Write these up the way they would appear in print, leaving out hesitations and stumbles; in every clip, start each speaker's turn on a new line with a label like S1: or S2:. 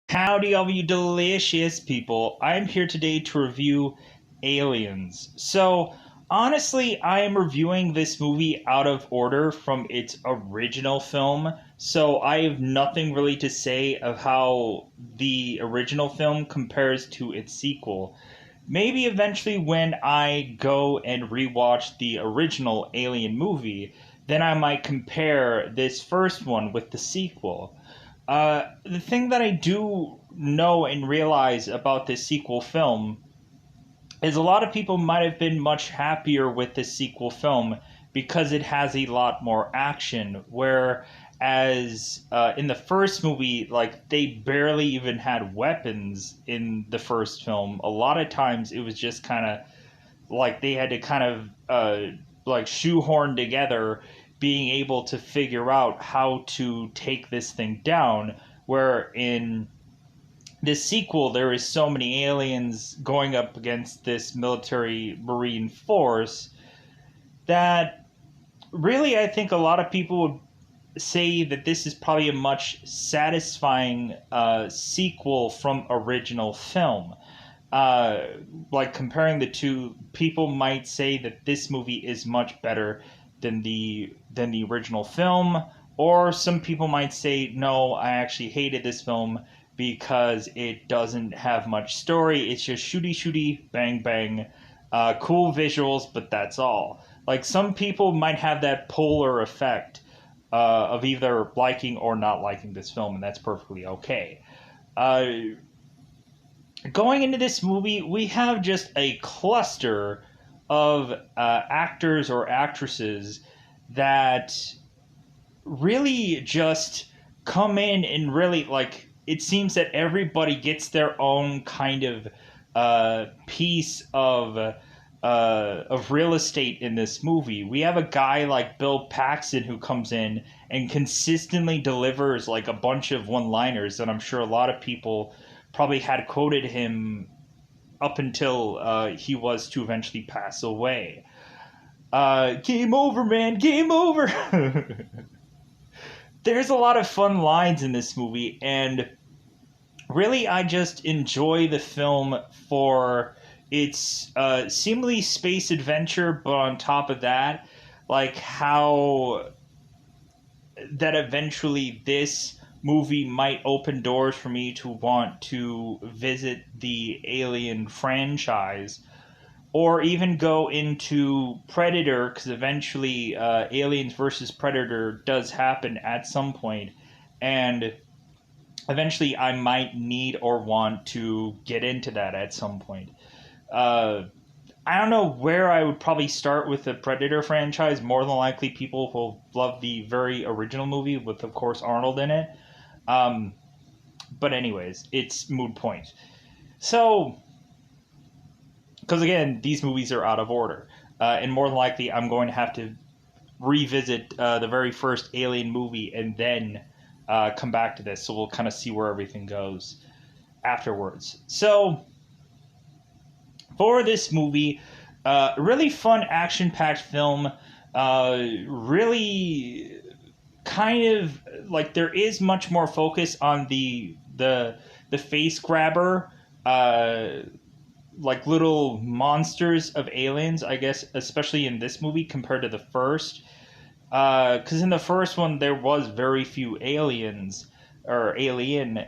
S1: Howdy, all you delicious people. I'm here today to review Aliens. Honestly, I am reviewing this movie out of order from its original film. So, I have nothing really to say of how the original film compares to its sequel. Maybe eventually, when I go and rewatch the original Alien movie, then I might compare this first one with the sequel. The thing that I do know and realize about this sequel film is a lot of people might have been much happier with this sequel film because it has a lot more action. Whereas in the first movie, like they barely even had weapons in the first film. A lot of times it was just kind of like they had to kind of like shoehorn together being able to figure out how to take this thing down. Where in this sequel, there is so many aliens going up against this military marine force that really I think a lot of people would say that this is probably a much satisfying sequel from original film. uh, like comparing the two, people might say that this movie is much better than the original film, or some people might say no, I actually hated this film because it doesn't have much story. It's just shooty shooty bang bang, cool visuals, but that's all. Like some people might have that polar effect of either liking or not liking this film, and that's perfectly okay. Uh, Going into this movie, we have just a cluster of actors or actresses that really just come in and really like. It seems that everybody gets their own kind of piece of real estate in this movie. We have a guy like Bill Paxton who comes in and consistently delivers like a bunch of one-liners that I'm sure a lot of people probably had quoted him up until he was to eventually pass away. Game over, man, game over. There's a lot of fun lines in this movie, and really, I just enjoy the film for its seemingly space adventure, but on top of that, like how that eventually this movie might open doors for me to want to visit the Alien franchise or even go into Predator, because eventually Aliens versus Predator does happen at some point, and eventually I might need or want to get into that at some point. Uh, I don't know where I would probably start with the Predator franchise. More than likely, people will love the very original movie with, of course, Arnold in it. Um, but anyways, it's moot point. So, because again, these movies are out of order, and more than likely, I'm going to have to revisit the very first Alien movie and then come back to this. So we'll kind of see where everything goes afterwards. So for this movie, really fun action-packed film. Really kind of like there is much more focus on the face grabber, uh, like little monsters of aliens, I guess, especially in this movie compared to the first. Because in the first one there was very few aliens or alien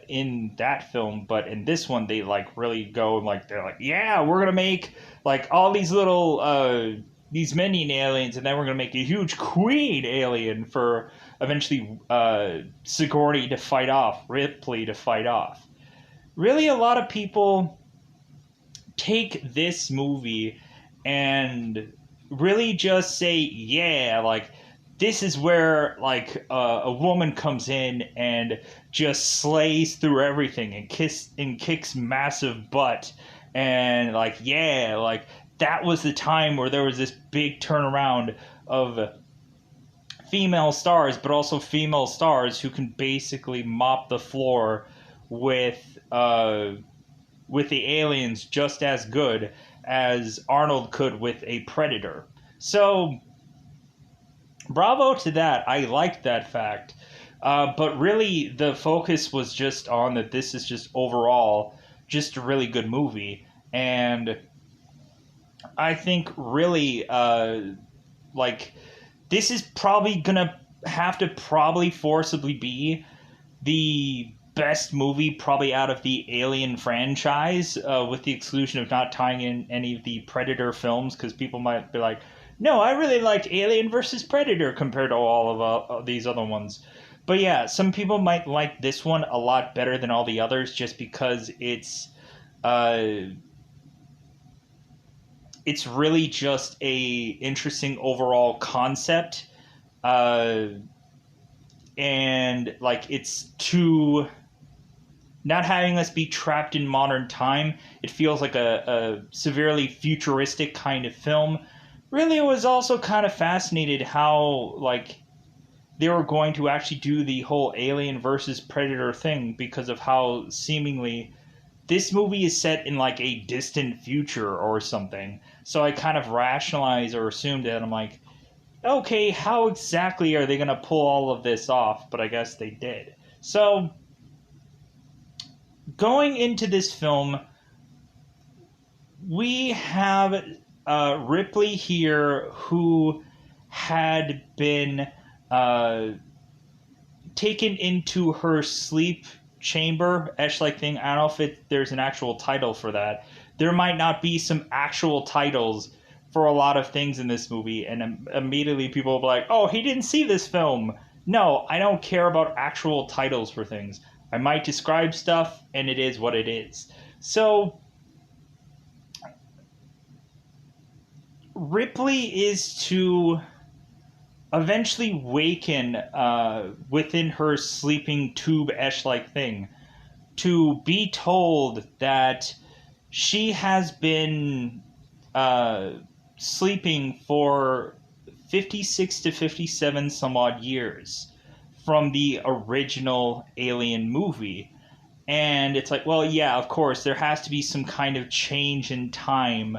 S1: in that film, but in this one they like really go and like they're like, yeah, we're gonna make like all these little these minion aliens, and then we're gonna make a huge queen alien for eventually Sigourney to fight off, Ripley to fight off. Really, a lot of people take this movie and really just say, yeah, like this is where like a woman comes in and just slays through everything and kicks massive butt, and like yeah, like that was the time where there was this big turnaround of female stars, but also female stars who can basically mop the floor with with the aliens just as good as Arnold could with a Predator. So, bravo to that. I liked that fact. But really, the focus was just on that this is just overall just a really good movie. And I think really, like, this is probably gonna have to probably forcibly be the best movie probably out of the Alien franchise, with the exclusion of not tying in any of the Predator films, because people might be like, no, I really liked Alien versus Predator compared to all of these other ones. But yeah, some people might like this one a lot better than all the others just because uh, it's really just a interesting overall concept, uh, and like it's too not having us be trapped in modern time. It feels like a severely futuristic kind of film. Really, I was also kind of fascinated how like they were going to actually do the whole Alien versus Predator thing because of how seemingly this movie is set in like a distant future or something. So I kind of rationalized or assumed it. I'm like, okay, how exactly are they going to pull all of this off? But I guess they did. So going into this film, we have Ripley here who had been uh, taken into her sleep chamber like thing. I don't know if there's an actual title for that. There might not be some actual titles for a lot of things in this movie, and immediately people will be like, "Oh, he didn't see this film." No, I don't care about actual titles for things. I might describe stuff, and it is what it is. So Ripley is to eventually waken within her sleeping tube-esh like thing to be told that she has been sleeping for 56 to 57 some odd years from the original Alien movie. And it's like, well, yeah, of course, there has to be some kind of change in time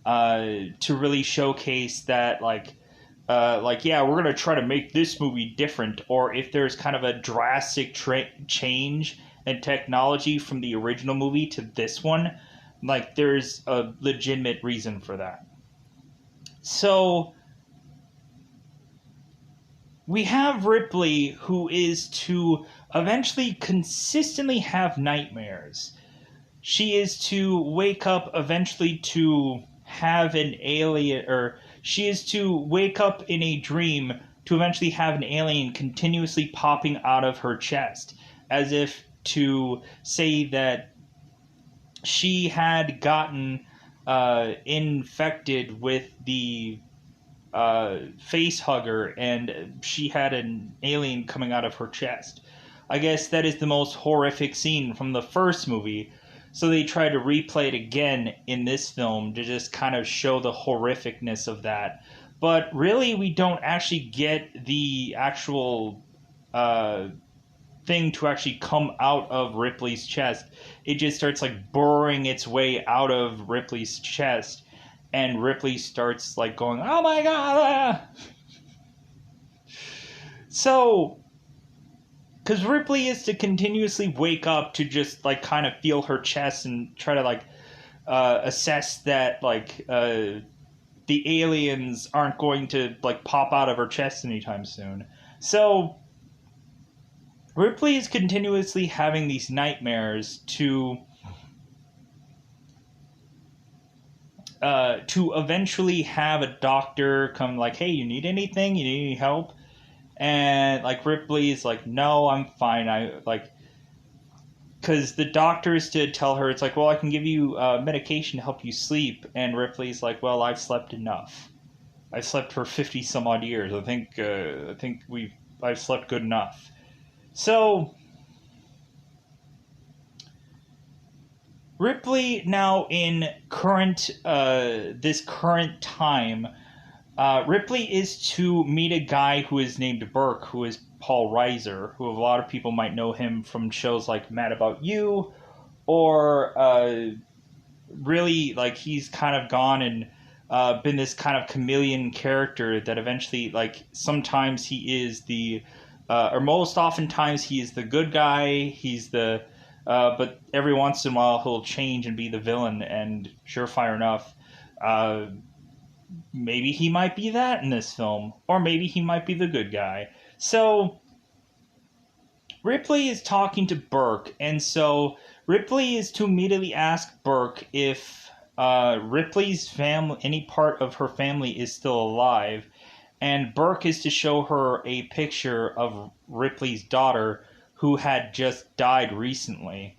S1: to really showcase that, like yeah, we're gonna try to make this movie different, or if there's kind of a drastic change in technology from the original movie to this one, like there's a legitimate reason for that. So we have Ripley who is to eventually consistently have nightmares. She is to wake up eventually to have an alien, or she is to wake up in a dream to eventually have an alien continuously popping out of her chest, as if to say that she had gotten infected with the face hugger and she had an alien coming out of her chest. I guess that is the most horrific scene from the first movie. So they try to replay it again in this film to just kind of show the horrificness of that. But really, we don't actually get the actual thing to actually come out of Ripley's chest. It just starts like burrowing its way out of Ripley's chest, and Ripley starts like going, "Oh my god!" So, because Ripley is to continuously wake up to just like kind of feel her chest and try to like assess that the aliens aren't going to like pop out of her chest anytime soon. So Ripley is continuously having these nightmares to eventually have a doctor come like, hey, you need anything? You need any help? And like Ripley's like, no, I'm fine. I like, because the doctor is to tell her, it's like, well, I can give you medication to help you sleep. And Ripley's like, well, I've slept enough. I've slept for 50 some odd years. I think I've slept good enough. So Ripley now in this current time, Ripley is to meet a guy who is named Burke, who is Paul Reiser, who a lot of people might know him from shows like Mad About You, or really like he's kind of gone and been this kind of chameleon character that eventually like sometimes he is the or most oftentimes he is the good guy. He's the but every once in a while he'll change and be the villain. And surefire enough, uh, maybe he might be that in this film, or maybe he might be the good guy. So Ripley is talking to Burke, and so Ripley is to immediately ask Burke if Ripley's family, any part of her family, is still alive, and Burke is to show her a picture of Ripley's daughter who had just died recently.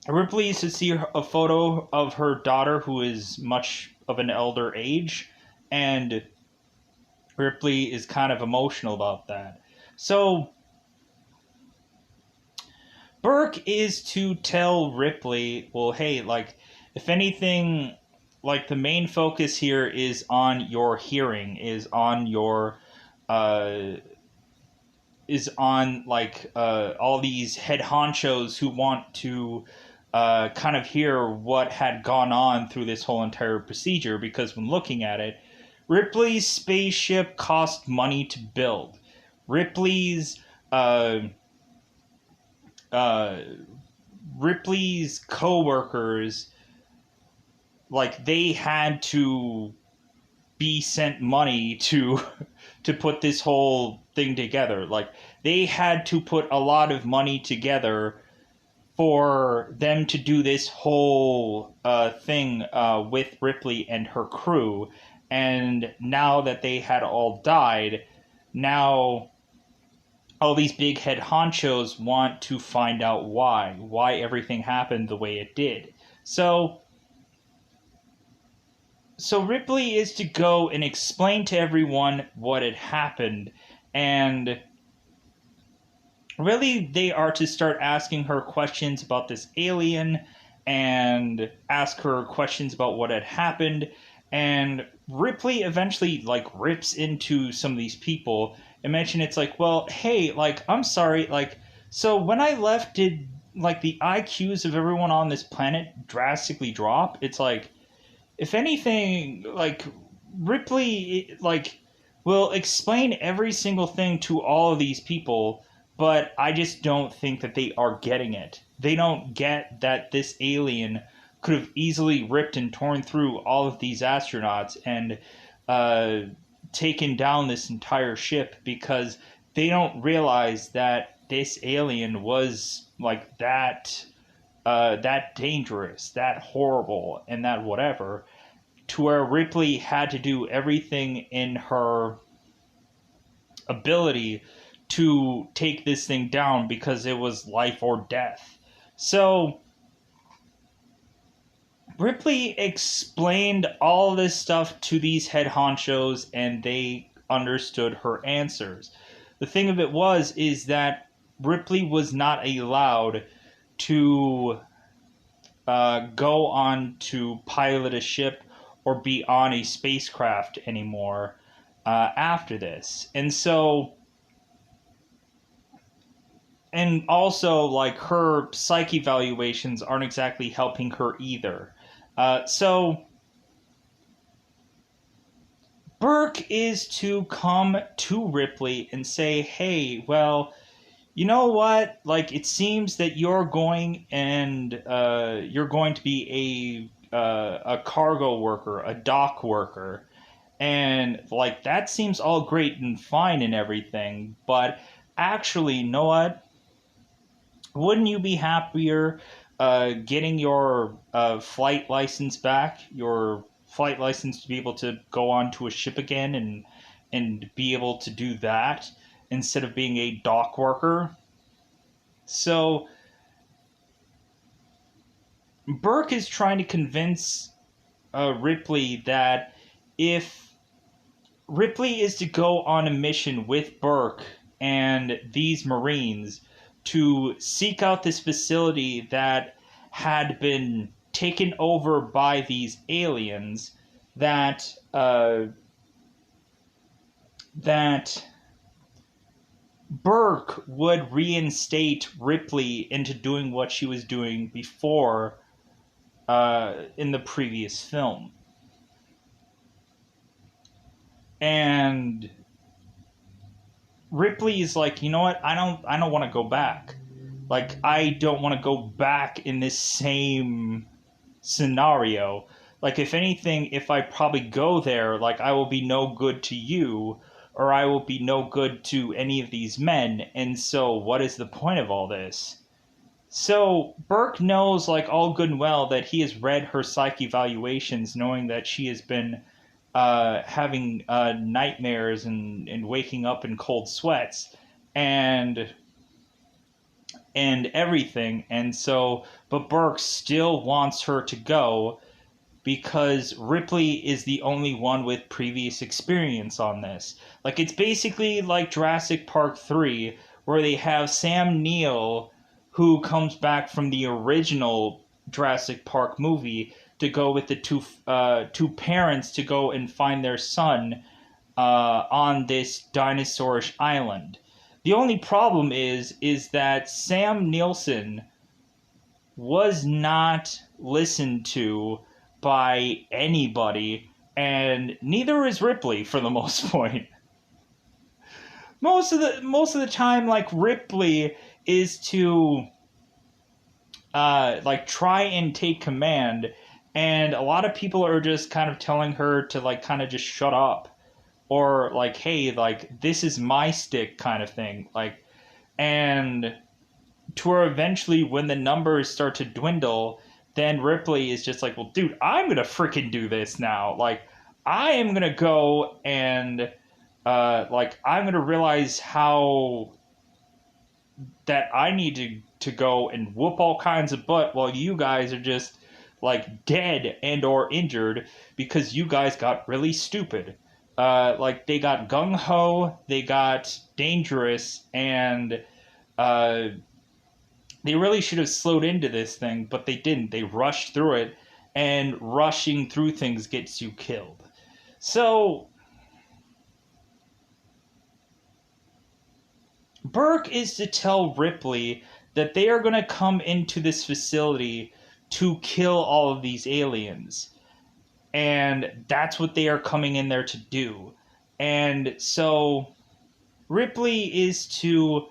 S1: Ripley is to see a photo of her daughter who is much of an elder age, and Ripley is kind of emotional about that. So Burke is to tell Ripley, well, hey, like, if anything, like, the main focus here is on your hearing, uh, is on, like, all these head honchos who want to kind of hear what had gone on through this whole entire procedure, because when looking at it, Ripley's spaceship cost money to build. Ripley's uh, uh, Ripley's co-workers, like, they had to be sent money to to put this whole thing together. Like, they had to put a lot of money together for them to do this whole thing with Ripley and her crew. And now that they had all died, now all these big head honchos want to find out why everything happened the way it did. So Ripley is to go and explain to everyone what had happened, and really they are to start asking her questions about this alien and ask her questions about what had happened. And Ripley eventually, like, rips into some of these people and mention, it's like, well, hey, like, I'm sorry, like, so when I left, did, like, the IQs of everyone on this planet drastically drop? It's like, if anything, like, Ripley, like, will explain every single thing to all of these people, but I just don't think that they are getting it. They don't get that this alien could have easily ripped and torn through all of these astronauts and uh, taken down this entire ship, because they don't realize that this alien was like that dangerous, that horrible, and that whatever, to where Ripley had to do everything in her ability to take this thing down, because it was life or death. So Ripley explained all this stuff to these head honchos, and they understood her answers. The thing of it is that Ripley was not allowed to go on to pilot a ship or be on a spacecraft anymore after this. And also, like, her psych evaluations aren't exactly helping her either. So Burke is to come to Ripley and say, hey, well, you know what? Like, it seems that you're going to be a cargo worker, a dock worker, and, like, that seems all great and fine and everything. But actually, you know what? Wouldn't you be happier getting your flight license back, your flight license to be able to go onto a ship again and be able to do that instead of being a dock worker? So Burke is trying to convince Ripley that if Ripley is to go on a mission with Burke and these Marines to seek out this facility that had been taken over by these aliens, that Burke would reinstate Ripley into doing what she was doing before in the previous film. And Ripley is like, you know what? I don't want to go back. Like, I don't want to go back in this same scenario. Like, if anything, if I probably go there, like, I will be no good to you, or I will be no good to any of these men. And so, what is the point of all this? So, Burke knows, like, all good and well that he has read her psych evaluations, knowing that she has been having nightmares and waking up in cold sweats. And everything. And so, but Burke still wants her to go because Ripley is the only one with previous experience on this. Like, it's basically like Jurassic Park 3, where they have Sam Neill, who comes back from the original Jurassic Park movie, to go with the two parents to go and find their son on this dinosaurish island. The only problem is that Sam Nielsen was not listened to by anybody, and neither is Ripley for the most point. Most of the time, like, Ripley is to like, try and take command, and a lot of people are just kind of telling her to, like, kind of just shut up, or like, hey, like, this is my stick kind of thing, like. And to where eventually, when the numbers start to dwindle, then Ripley is just like, well, dude, I'm gonna freaking do this now. Like, I am gonna go and like, I'm gonna realize how that I need to go and whoop all kinds of butt while you guys are just, like, dead and or injured because you guys got really stupid. Like, they got gung-ho, they got dangerous, and uh, they really should have slowed into this thing, but they didn't. They rushed through it, and rushing through things gets you killed. So, Burke is to tell Ripley that they are going to come into this facility to kill all of these aliens. And that's what they are coming in there to do. And so Ripley is to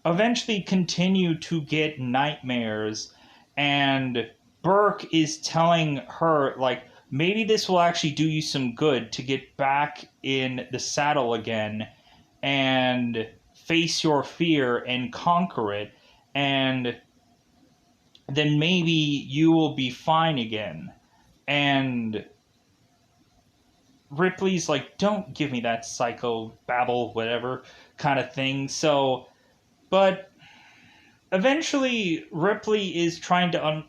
S1: eventually continue to get nightmares, and Burke is telling her, like, maybe this will actually do you some good to get back in the saddle again and face your fear and conquer it, and then maybe you will be fine again. And Ripley's like, don't give me that psycho babble, whatever kind of thing. So, but eventually Ripley is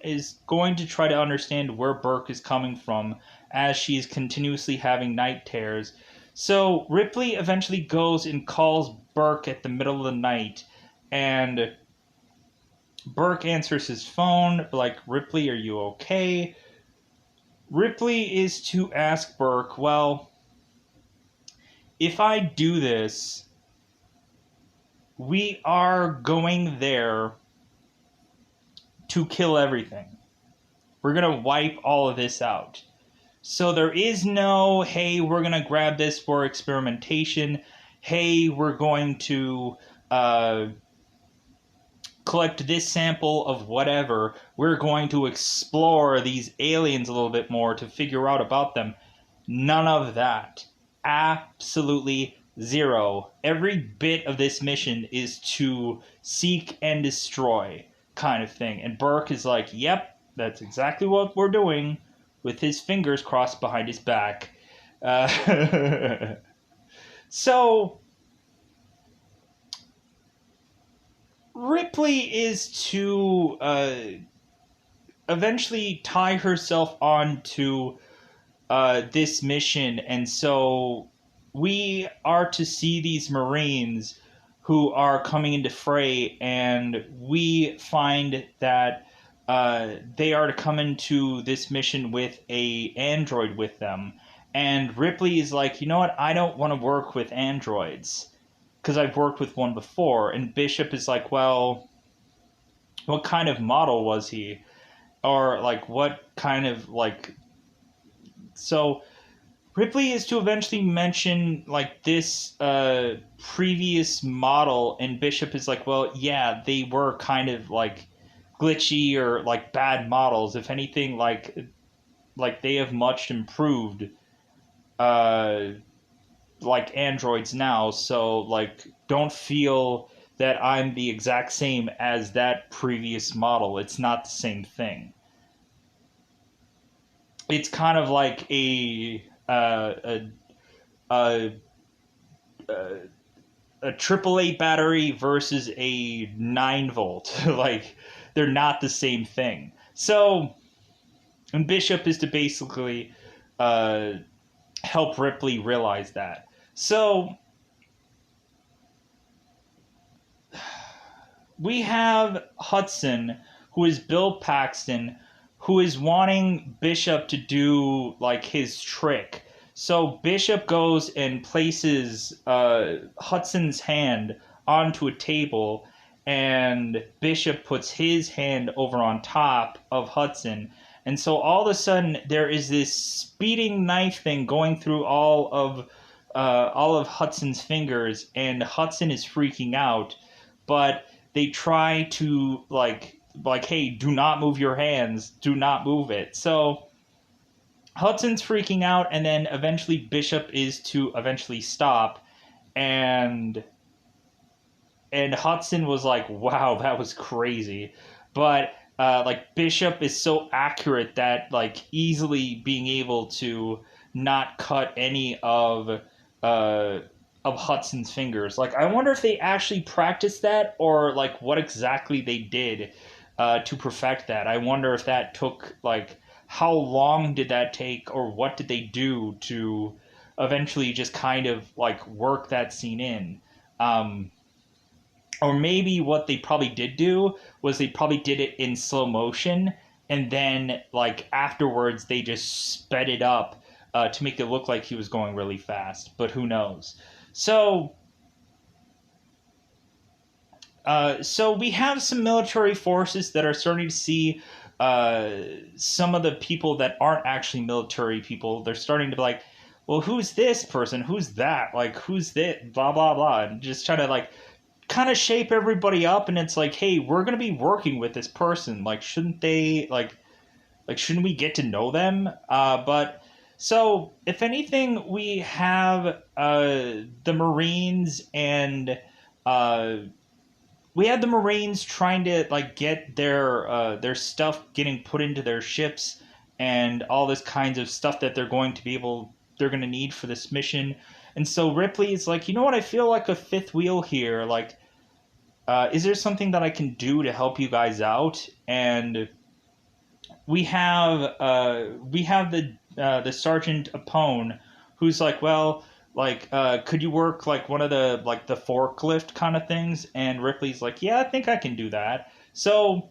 S1: is going to try to understand where Burke is coming from as she's continuously having night terrors. So Ripley eventually goes and calls Burke at the middle of the night, and Burke answers his phone, like, Ripley, are you okay? Ripley is to ask Burke, well, if I do this, we are going there to kill everything. We're going to wipe all of this out. So there is no, hey, we're going to grab this for experimentation. Hey, we're going to collect this sample of whatever. We're going to explore these aliens a little bit more to figure out about them. None of that. Absolutely zero. Every bit of this mission is to seek and destroy, kind of thing. And Burke is like, yep, that's exactly what we're doing, with his fingers crossed behind his back. So Ripley is to eventually tie herself on to this mission, and so we are to see these Marines who are coming into fray, and we find that they are to come into this mission with a android with them. And Ripley is like, you know what, I don't want to work with androids, because I've worked with one before. And Bishop is like, well, what kind of model was he? Or, like, what kind of, like... So Ripley is to eventually mention like this previous model, and Bishop is like, well, yeah, they were kind of like glitchy or like bad models. If anything, like they have much improved, uh, like androids now. So like, don't feel that I'm the exact same as that previous model. It's not the same thing. It's kind of like a a AAA battery versus a 9 volt. Like they're not the same thing. So, and Bishop is to basically uh, help Ripley realize that. So we have Hudson, who is Bill Paxton, who is wanting Bishop to do like his trick. So Bishop goes and places Hudson's hand onto a table, and Bishop puts his hand over on top of Hudson. And so all of a sudden there is this speeding knife thing going through all of Hudson's fingers, and Hudson is freaking out, but they try to like hey, do not move your hands, do not move it. So Hudson's freaking out, and then eventually Bishop is to eventually stop, and Hudson was like, wow, that was crazy. But like Bishop is so accurate that like easily being able to not cut any uh of Hudson's fingers. Like I wonder if they actually practiced that, or like what exactly they did to perfect that. I wonder if that took like, how long did that take, or what did they do to eventually just kind of like work that scene in. Um, or maybe what they probably did do was they probably did it in slow motion, and then like afterwards they just sped it up to make it look like he was going really fast, but who knows. So we have some military forces that are starting to see uh, some of the people that aren't actually military people. They're starting to be like, well, who's this person, who's that, like who's this, blah blah blah, and just try to like kind of shape everybody up. And it's like, hey, we're going to be working with this person, like shouldn't they like shouldn't we get to know them? But so if anything, we have the Marines, and uh, we had the Marines trying to like get their stuff getting put into their ships, and all this kinds of stuff that they're going to need for this mission. And so Ripley is like, you know what, I feel like a fifth wheel here. Like, is there something that I can do to help you guys out? And we have the Sergeant Apone, who's like, well, like, could you work like one of the like the forklift kind of things? And Ripley's like, yeah, I think I can do that. So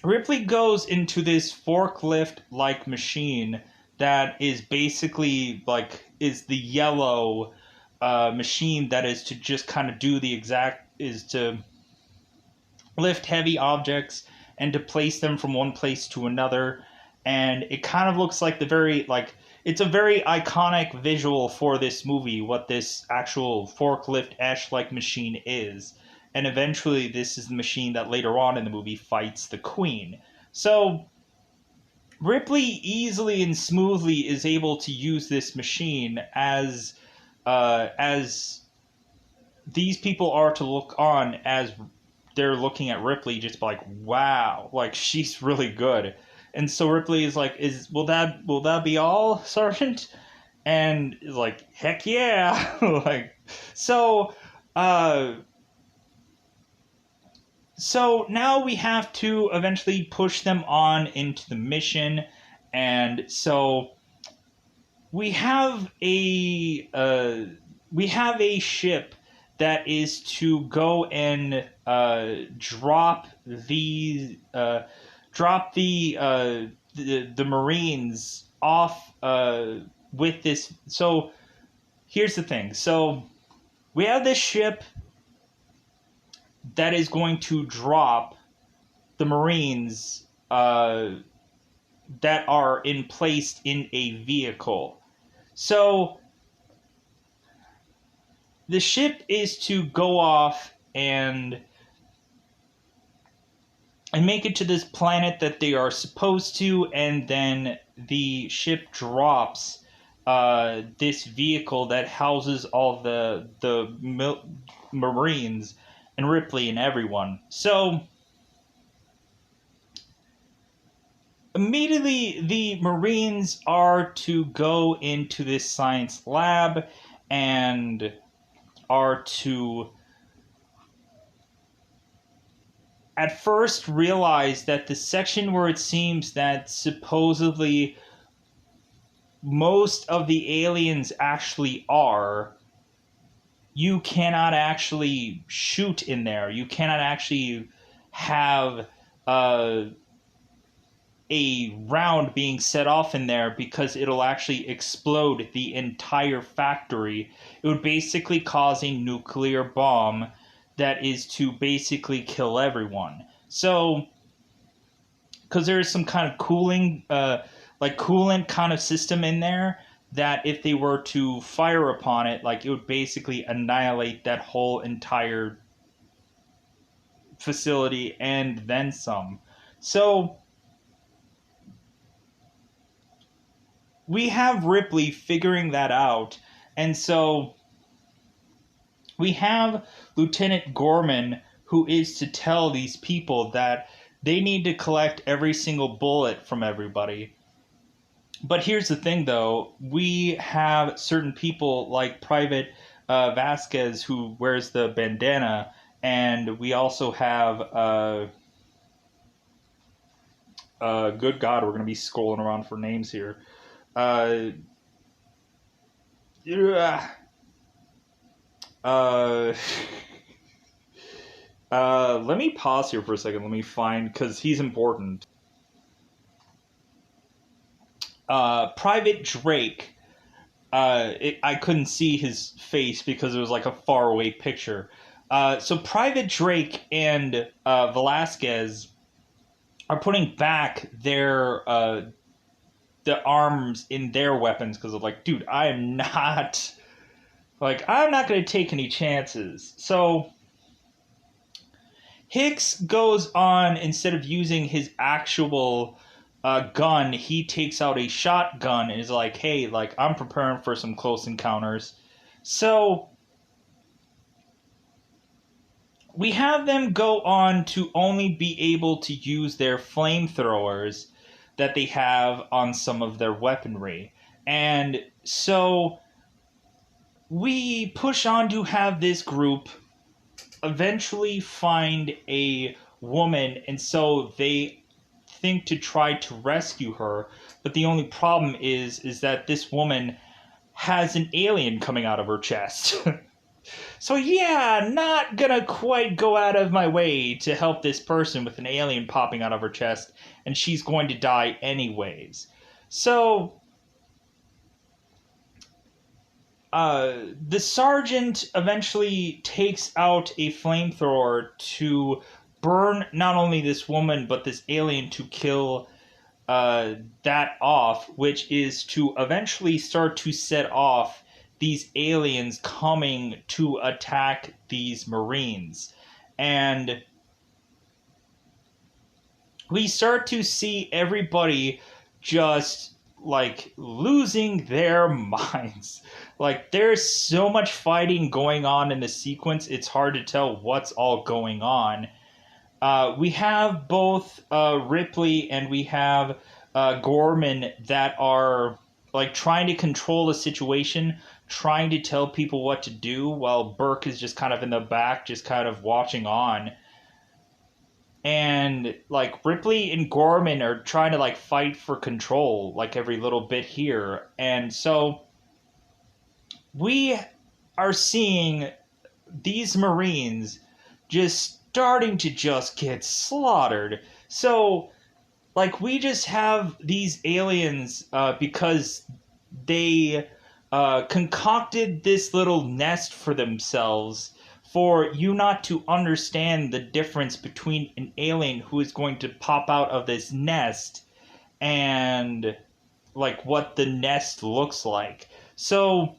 S1: Ripley goes into this forklift like machine that is basically like is the yellow machine that is to just kind of do the exact is to lift heavy objects and to place them from one place to another. And it kind of looks like the very like it's a very iconic visual for this movie, what this actual forklift ash like machine is. And eventually this is the machine that later on in the movie fights the Queen. So Ripley easily and smoothly is able to use this machine as these people are to look on as they're looking at Ripley, just like, wow, like she's really good. And so Ripley is like, is will that be all, Sergeant? And is like, heck yeah. Like, so uh so now we have to eventually push them on into the mission. And so we have a ship that is to go and drop the Marines off with this. So here's the thing. So we have this ship that is going to drop the Marines that are placed in a vehicle. So the ship is to go off and make it to this planet that they are supposed to, and then the ship drops this vehicle that houses all the Marines and Ripley and everyone. So immediately the Marines are to go into this science lab and are to at first realize that the section where it seems that supposedly most of the aliens actually are, you cannot actually shoot in there. You cannot actually have a round being set off in there because it'll actually explode the entire factory. It would basically cause a nuclear bomb that is to basically kill everyone. So, because there's some kind of coolant kind of system in there that if they were to fire upon it, like it would basically annihilate that whole entire facility and then some. So we have Ripley figuring that out, and so we have Lieutenant Gorman, who is to tell these people that they need to collect every single bullet from everybody. But here's the thing, though. We have certain people like Private Vasquez, who wears the bandana, and we also have good God, we're going to be scrolling around for names here. Uh, let me pause here for a second. Let me find, because he's important. Private Drake. I couldn't see his face because it was like a faraway picture. So Private Drake and Velasquez are putting back their the arms in their weapons because of like, dude, I'm not going to take any chances. So Hicks goes on, instead of using his actual gun, he takes out a shotgun and is like, hey, like, I'm preparing for some close encounters. So we have them go on to only be able to use their flamethrowers that they have on some of their weaponry. And so we push on to have this group eventually find a woman, and so they think to try to rescue her, but the only problem is that this woman has an alien coming out of her chest. So yeah, not gonna quite go out of my way to help this person with an alien popping out of her chest, and she's going to die anyways. So the sergeant eventually takes out a flamethrower to burn not only this woman but this alien, to kill that off, which is to eventually start to set off these aliens coming to attack these Marines. And we start to see everybody just like losing their minds. Like, there's so much fighting going on in the sequence, it's hard to tell what's all going on. We have both Ripley and we have Gorman that are like trying to control the situation, trying to tell people what to do, while Burke is just kind of in the back, just kind of watching on. And like Ripley and Gorman are trying to like fight for control, like every little bit here. And so we are seeing these Marines just starting to just get slaughtered. So like we just have these aliens because they concocted this little nest for themselves for you not to understand the difference between an alien who is going to pop out of this nest and like what the nest looks like. So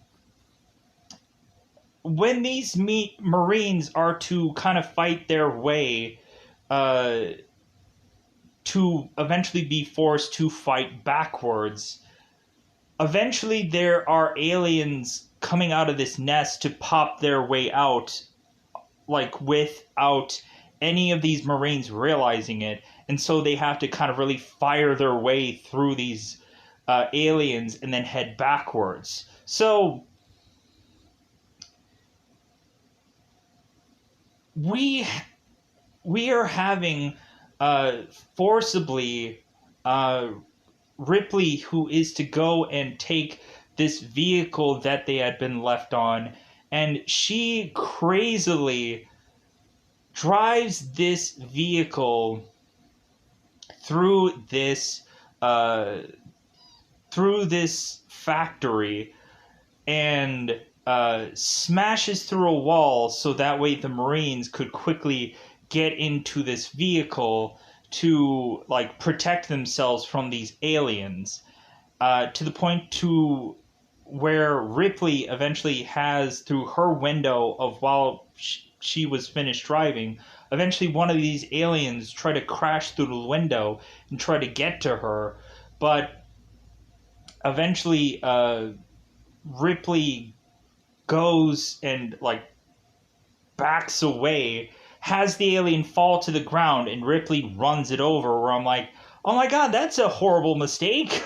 S1: when these Marines are to kind of fight their way uh, to eventually be forced to fight backwards, eventually there are aliens coming out of this nest to pop their way out, like without any of these Marines realizing it. And so they have to kind of really fire their way through these aliens and then head backwards. So we are having forcibly Ripley, who is to go and take this vehicle that they had been left on, and she crazily drives this vehicle through this factory and smashes through a wall so that way the Marines could quickly get into this vehicle to like protect themselves from these aliens, to the point to where Ripley eventually has, through her window of while she was finished driving, eventually one of these aliens try to crash through the window and try to get to her, but eventually Ripley goes and like backs away, has the alien fall to the ground, and Ripley runs it over, where I'm like, oh my god, that's a horrible mistake.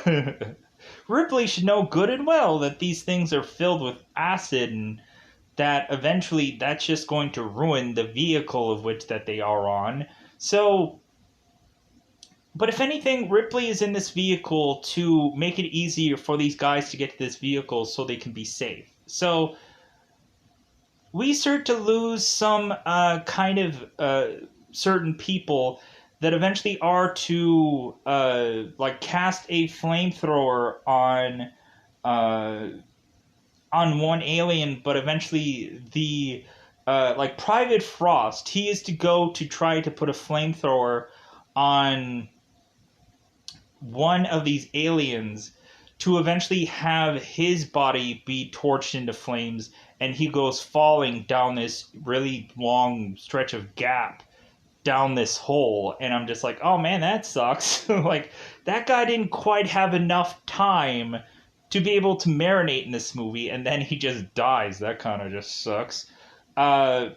S1: Ripley should know good and well that these things are filled with acid, and that eventually that's just going to ruin the vehicle of which that they are on. So, but if anything, Ripley is in this vehicle to make it easier for these guys to get to this vehicle so they can be safe. So we start to lose some kind of certain people that eventually are to like cast a flamethrower on one alien, but eventually the like Private Frost, he is to go to try to put a flamethrower on one of these aliens to eventually have his body be torched into flames, and he goes falling down this really long stretch of gap down this hole. And I'm just like, oh man, that sucks. Like, that guy didn't quite have enough time to be able to marinate in this movie, and then he just dies. That kind of just sucks. And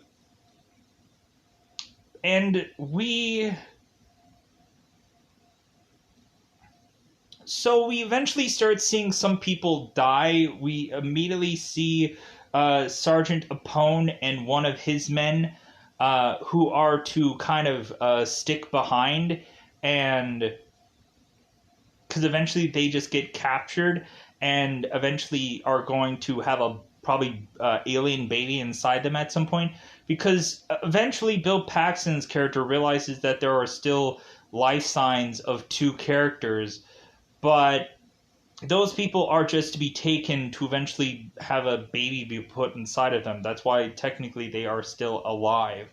S1: so we eventually start seeing some people die. We immediately see Sergeant Apone and one of his men who are to kind of stick behind, and because eventually they just get captured and eventually are going to have a probably alien baby inside them at some point, because eventually Bill Paxton's character realizes that there are still life signs of two characters, but those people are just to be taken to eventually have a baby be put inside of them. That's why technically they are still alive.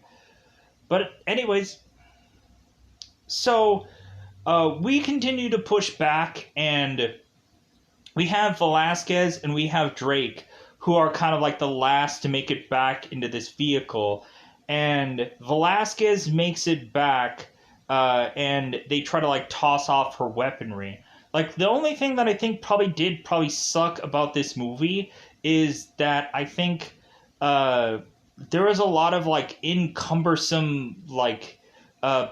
S1: But anyways, so we continue to push back, and we have Velasquez and we have Drake, who are kind of like the last to make it back into this vehicle. And Velasquez makes it back, and they try to like toss off her weaponry. Like, the only thing that I think probably suck about this movie is that I think there was a lot of like encumbersome like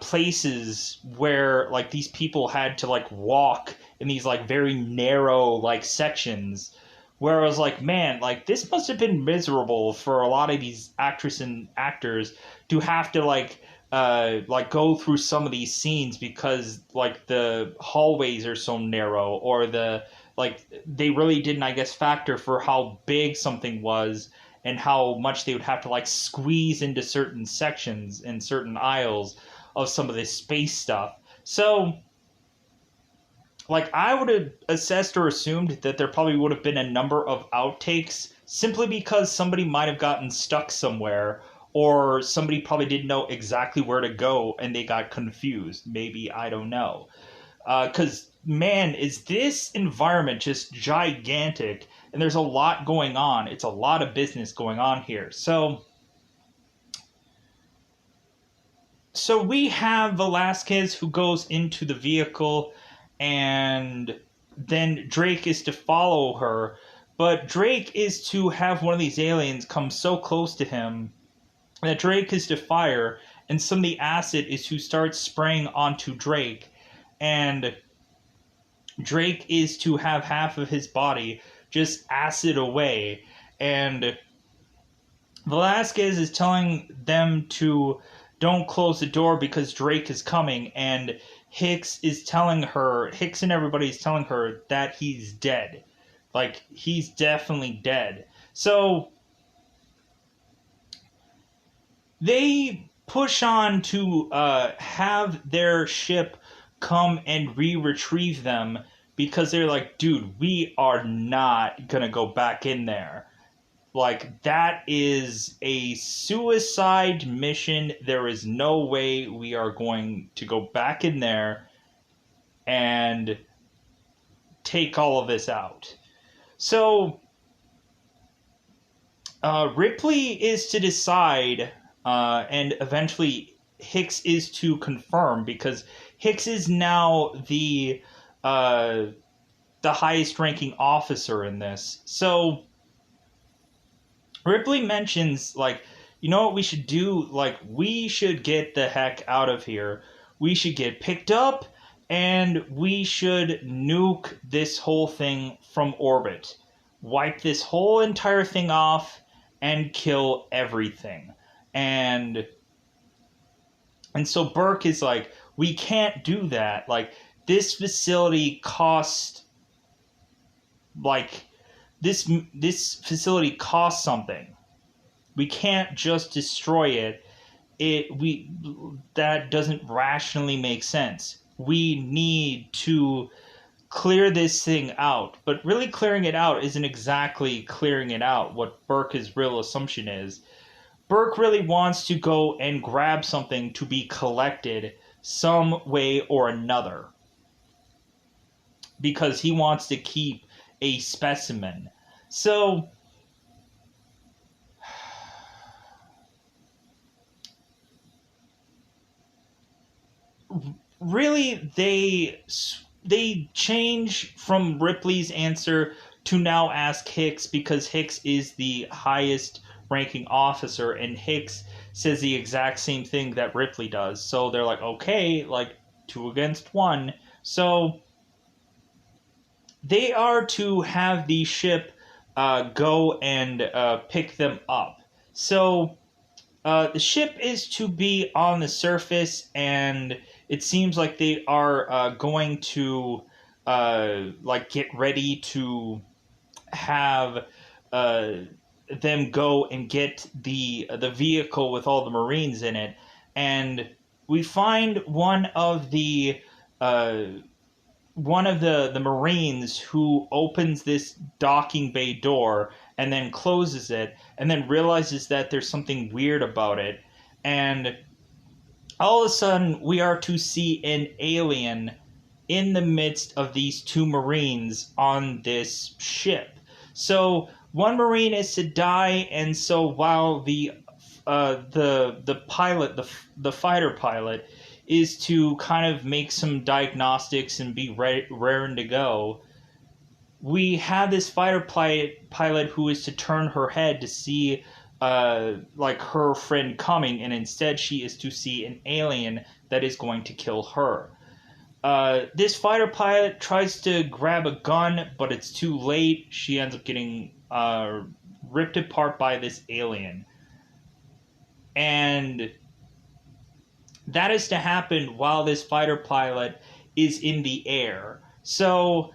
S1: places where like these people had to like walk in these like very narrow like sections, where I was like, man, like this must have been miserable for a lot of these actresses and actors to have to like go through some of these scenes, because like the hallways are so narrow, or the like they really didn't, I guess, factor for how big something was and how much they would have to like squeeze into certain sections and certain aisles of some of this space stuff. So like I would have assessed or assumed that there probably would have been a number of outtakes, simply because somebody might have gotten stuck somewhere, or somebody probably didn't know exactly where to go and they got confused. Maybe, I don't know. Because, man, is this environment just gigantic, and there's a lot going on. It's a lot of business going on here. So we have Velasquez who goes into the vehicle, and then Drake is to follow her. But Drake is to have one of these aliens come so close to him that Drake is to fire, and some of the acid is to start spraying onto Drake. And Drake is to have half of his body just acid away. And Velasquez is telling them to don't close the door because Drake is coming, and Hicks and everybody is telling her that he's dead. Like, he's definitely dead. So they push on to have their ship come and retrieve them, because they're like, dude, we are not gonna go back in there. Like, that is a suicide mission. There is no way we are going to go back in there and take all of this out. So, Ripley is to decide, and eventually Hicks is to confirm, because Hicks is now the highest ranking officer in this. So Ripley mentions, like, you know what we should do? Like, we should get the heck out of here. We should get picked up, and we should nuke this whole thing from orbit. Wipe this whole entire thing off and kill everything. And so Burke is like, we can't do that. Like, this facility cost, like, this facility costs something. We can't just destroy it. That doesn't rationally make sense. We need to clear this thing out. But really clearing it out isn't exactly clearing it out, what Burke's real assumption is. Burke really wants to go and grab something to be collected some way or another, because he wants to keep a specimen. So really they change from Ripley's answer to now ask Hicks, because Hicks is the highest ranking officer, and Hicks says the exact same thing that Ripley does. So they're like, okay, like 2 against 1. So they are to have the ship go and pick them up. So the ship is to be on the surface, and it seems like they are going to like get ready to have them go and get the vehicle with all the Marines in it. And we find one of the Marines who opens this docking bay door and then closes it, and then realizes that there's something weird about it. And all of a sudden, we are to see an alien in the midst of these 2 Marines on this ship. So one Marine is to die, and so while the pilot, the fighter pilot, is to kind of make some diagnostics and be raring to go, we have this fighter pilot who is to turn her head to see like her friend coming, and instead she is to see an alien that is going to kill her. This fighter pilot tries to grab a gun, but it's too late. She ends up getting ripped apart by this alien. And that is to happen while this fighter pilot is in the air. So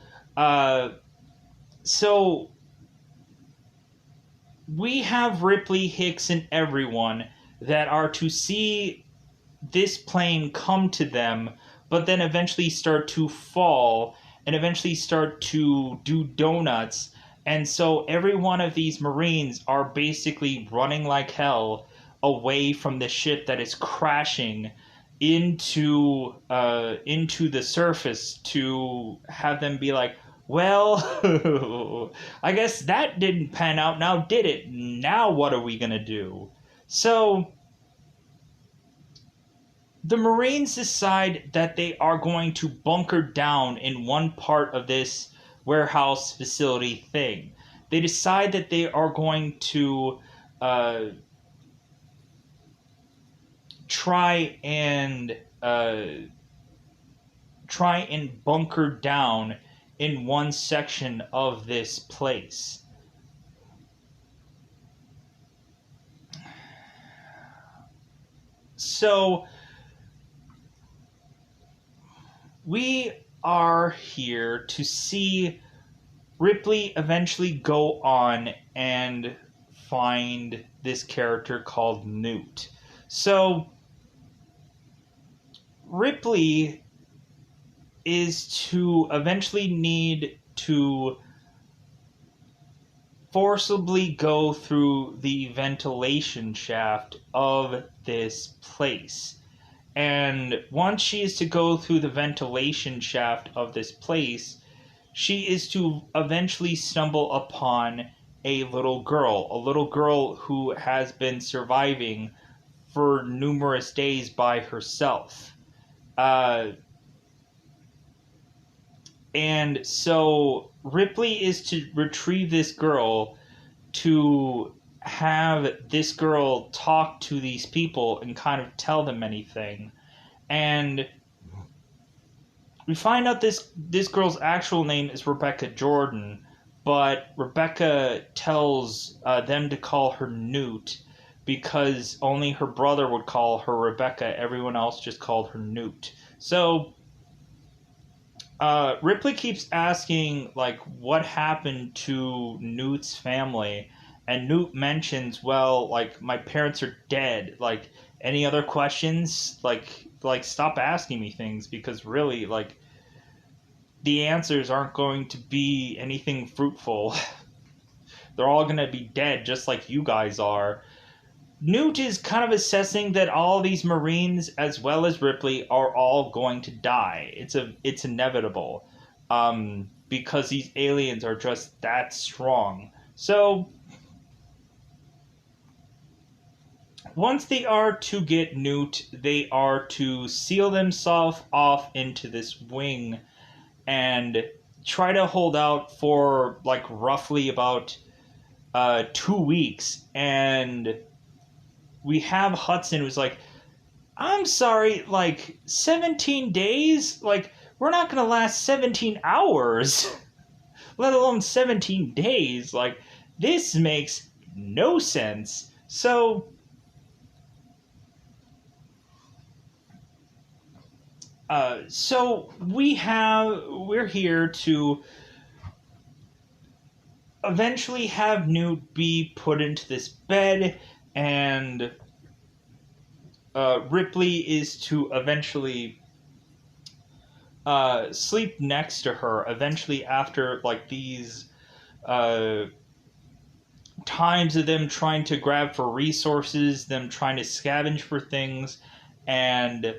S1: we have Ripley, Hicks, and everyone that are to see this plane come to them, but then eventually start to fall and eventually start to do donuts. And so every one of these Marines are basically running like hell away from the ship that is crashing into the surface to have them be like, well, I guess that didn't pan out now, did it? Now what are we gonna do? So the Marines decide that they are going to bunker down in one part of this warehouse facility thing. They decide that they are going to uh, try and uh, try and bunker down in one section of this place. So we are here to see Ripley eventually go on and find this character called Newt. So Ripley is to eventually need to forcibly go through the ventilation shaft of this place. And once she is to go through the ventilation shaft of this place, she is to eventually stumble upon a little girl who has been surviving for numerous days by herself. And so Ripley is to retrieve this girl to have this girl talk to these people and kind of tell them anything. And we find out this girl's actual name is Rebecca Jordan, but Rebecca tells them to call her Newt because only her brother would call her Rebecca. Everyone else just called her Newt. So Ripley keeps asking, like, what happened to Newt's family, and Newt mentions, well, like, my parents are dead. Like, any other questions? Like stop asking me things, because really, like, the answers aren't going to be anything fruitful. They're all going to be dead, just like you guys are. Newt is kind of assessing that all these Marines, as well as Ripley, are all going to die. It's inevitable, because these aliens are just that strong. So once they are to get Newt, they are to seal themselves off into this wing and try to hold out for like roughly about 2 weeks. And we have Hudson who's like, I'm sorry, like 17 days? Like, we're not going to last 17 hours, let alone 17 days. Like, this makes no sense. So we're here to eventually have Newt be put into this bed, and Ripley is to eventually sleep next to her. Eventually, after like these times of them trying to grab for resources, them trying to scavenge for things, and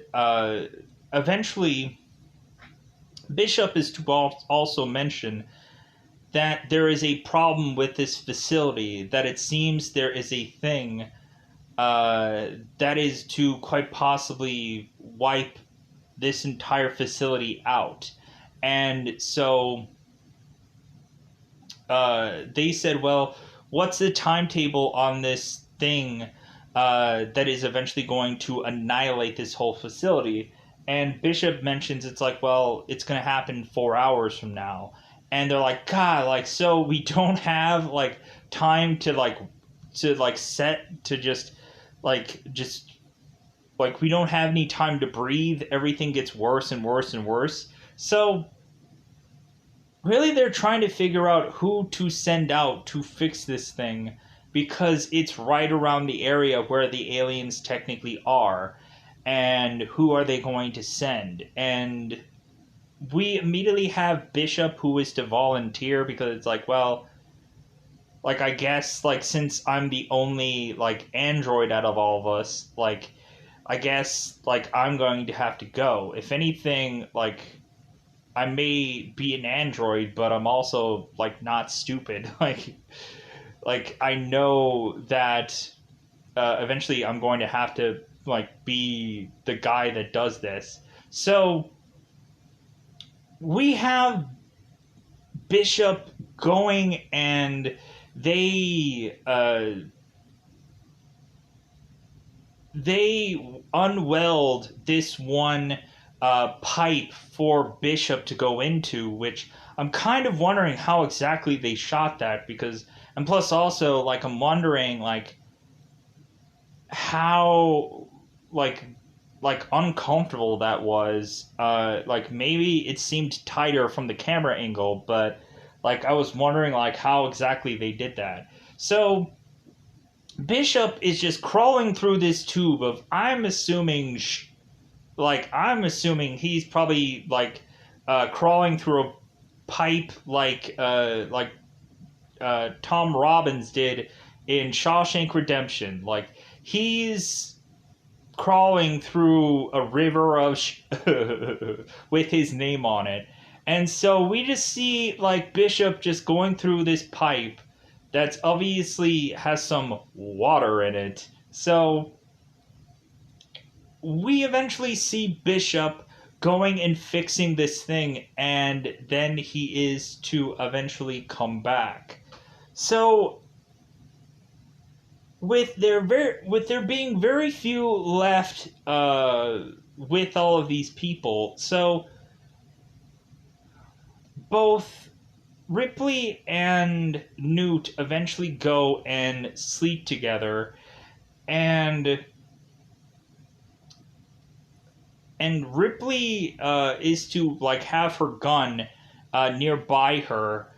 S1: eventually Bishop is to also mention that there is a problem with this facility, that it seems there is a thing that is to quite possibly wipe this entire facility out. And so they said, well, what's the timetable on this thing that is eventually going to annihilate this whole facility? And Bishop mentions it's like, well, it's going to happen 4 hours from now. And they're like, God, like, so we don't have like time to set to just we don't have any time to breathe. Everything gets worse and worse and worse. So really, they're trying to figure out who to send out to fix this thing, because it's right around the area where the aliens technically are. And who are they going to send? And we immediately have Bishop, who is to volunteer, because it's like, well, like, I guess, like, since I'm the only, like, android out of all of us, like, I guess like I'm going to have to go. If anything, like I may be an android, but I'm also like not stupid. Like I know that eventually I'm going to have to like be the guy that does this. So we have Bishop going and they they unweld this one pipe for Bishop to go into, which I'm kind of wondering how exactly they shot that because, and plus also like I'm wondering how like like uncomfortable that was. Like maybe it seemed tighter from the camera angle, but like I was wondering like how exactly they did that. So Bishop is just crawling through this tube of I'm assuming he's probably like crawling through a pipe like Tom Robbins did in Shawshank Redemption. Like he's crawling through a river of with his name on it. And so we just see like Bishop just going through this pipe that's obviously has some water in it. So we eventually see Bishop going and fixing this thing, and then he is to eventually come back. So with there being very few left with all of these people, so both Ripley and Newt eventually go and sleep together, and Ripley is to like have her gun nearby her,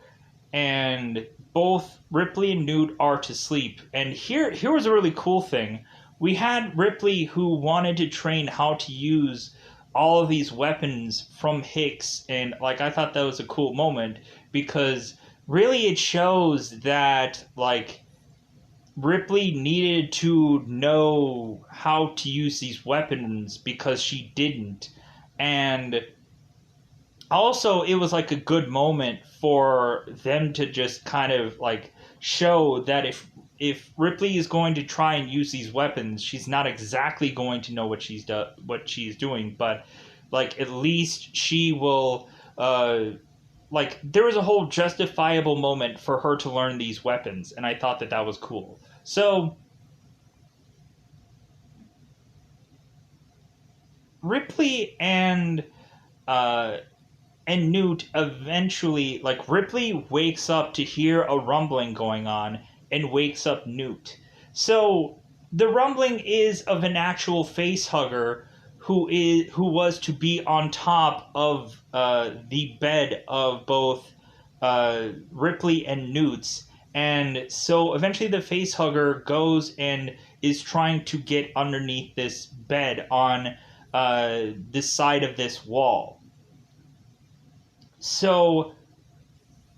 S1: and both Ripley and Newt are to sleep. And here was a really cool thing. We had Ripley who wanted to train how to use all of these weapons from Hicks, and like I thought that was a cool moment because really it shows that like Ripley needed to know how to use these weapons because she didn't. And also it was like a good moment for them to just kind of like show that if Ripley is going to try and use these weapons, she's not exactly going to know what she's doing, but like at least she will like there was a whole justifiable moment for her to learn these weapons, and I thought that that was cool. So Ripley uh and Newt eventually, like, Ripley wakes up to hear a rumbling going on and wakes up Newt. So the rumbling is of an actual face hugger who was to be on top of the bed of both Ripley and Newt's. And so eventually the face hugger goes and is trying to get underneath this bed on this side of this wall. So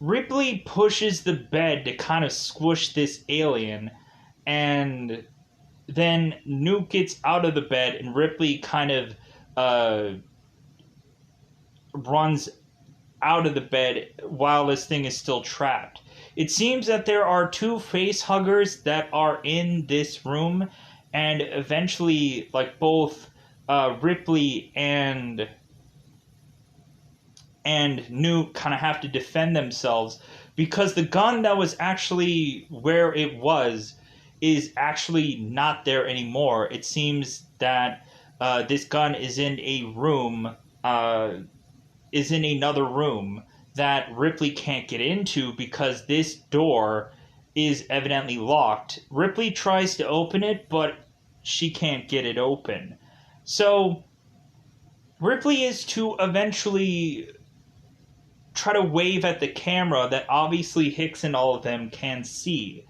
S1: Ripley pushes the bed to kind of squish this alien, and then Newt gets out of the bed, and Ripley kind of uh, runs out of the bed while this thing is still trapped. It seems that there are two face huggers that are in this room, and eventually, like both Ripley and Newt kind of have to defend themselves because the gun that was actually where it was is actually not there anymore. It seems that this gun is in a room, is in another room that Ripley can't get into because this door is evidently locked. Ripley tries to open it, but she can't get it open. So Ripley is to eventually try to wave at the camera that obviously Hicks and all of them can see.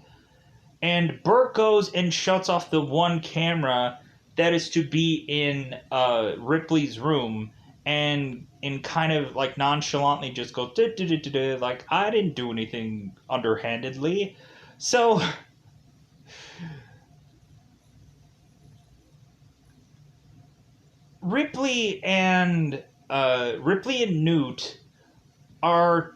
S1: And Burt goes and shuts off the one camera that is to be in Ripley's room and kind of like nonchalantly just go like I didn't do anything underhandedly. So Ripley and Newt are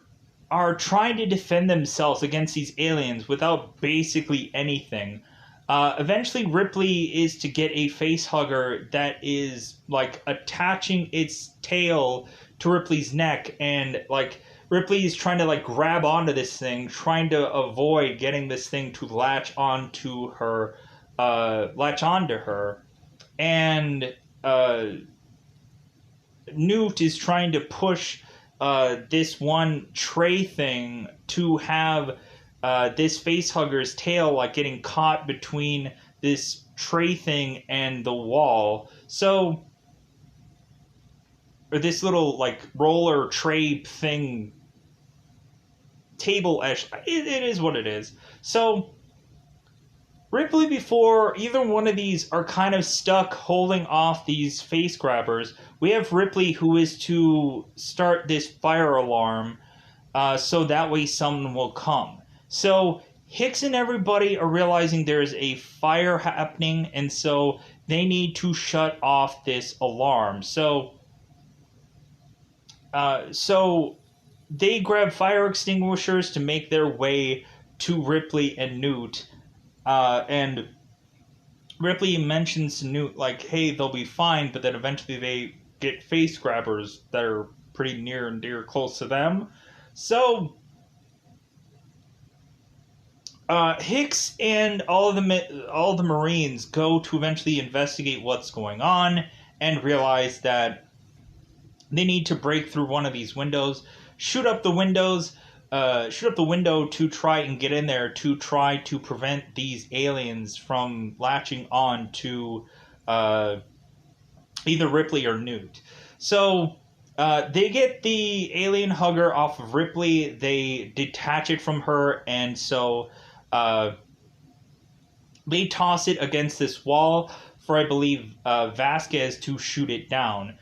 S1: trying to defend themselves against these aliens without basically anything. Eventually, Ripley is to get a face hugger that is like attaching its tail to Ripley's neck, and like Ripley is trying to like grab onto this thing, trying to avoid getting this thing to latch onto her, and Newt is trying to push this one tray thing to have this facehugger's tail like getting caught between this tray thing and the wall. So, or this little like roller tray thing, table-ish. It is what it is. So, Ripley, before either one of these are kind of stuck holding off these face grabbers, we have Ripley who is to start this fire alarm so that way someone will come. So Hicks and everybody are realizing there's a fire happening, and so they need to shut off this alarm. So they grab fire extinguishers to make their way to Ripley and Newt. And Ripley mentions to Newt, like, hey, they'll be fine, but then eventually they get face grabbers that are pretty near and dear close to them. So, Hicks and all the Marines go to eventually investigate what's going on and realize that they need to break through one of these windows, shoot up the window to try and get in there to try to prevent these aliens from latching on to either Ripley or Newt. So they get the alien hugger off of Ripley, they detach it from her, and so they toss it against this wall for, I believe, Vasquez to shoot it down.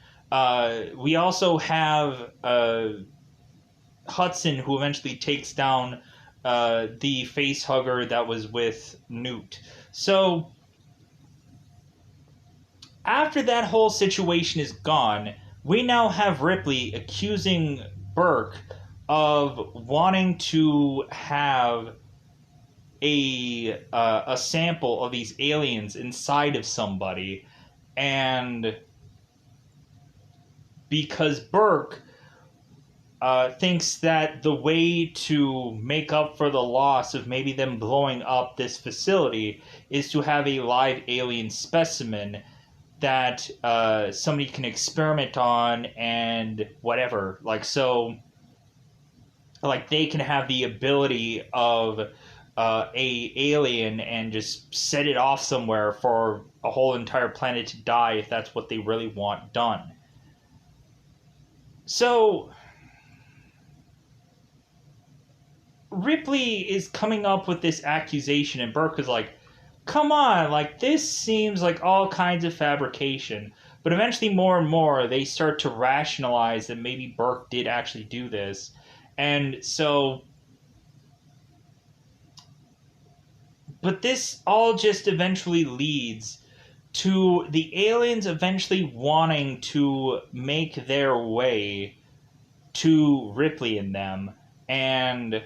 S1: We also have Hudson, who eventually takes down the face hugger that was with Newt. So, after that whole situation is gone, we now have Ripley accusing Burke of wanting to have a sample of these aliens inside of somebody, and because Burke thinks that the way to make up for the loss of maybe them blowing up this facility is to have a live alien specimen that somebody can experiment on and whatever. Like, so, like, they can have the ability of a alien and just set it off somewhere for a whole entire planet to die if that's what they really want done. So Ripley is coming up with this accusation, and Burke is like, come on, like, this seems like all kinds of fabrication. But eventually, more and more, they start to rationalize that maybe Burke did actually do this. And so, but this all just eventually leads to the aliens eventually wanting to make their way to Ripley and them. And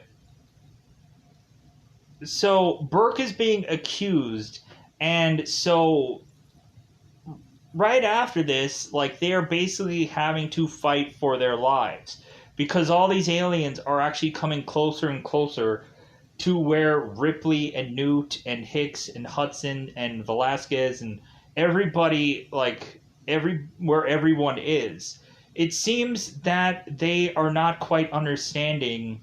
S1: so Burke is being accused, and so right after this, like, they are basically having to fight for their lives because all these aliens are actually coming closer and closer to where Ripley and Newt and Hicks and Hudson and Velasquez and everybody, like, where everyone is. It seems that they are not quite understanding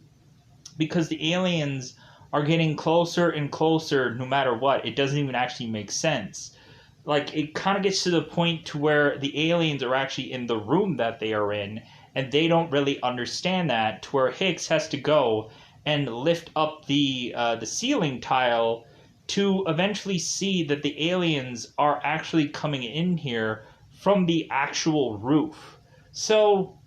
S1: because the aliens are getting closer and closer no matter what. It doesn't even actually make sense. Like, it kind of gets to the point to where the aliens are actually in the room that they are in, and they don't really understand that, to where Hicks has to go and lift up the ceiling tile to eventually see that the aliens are actually coming in here from the actual roof. So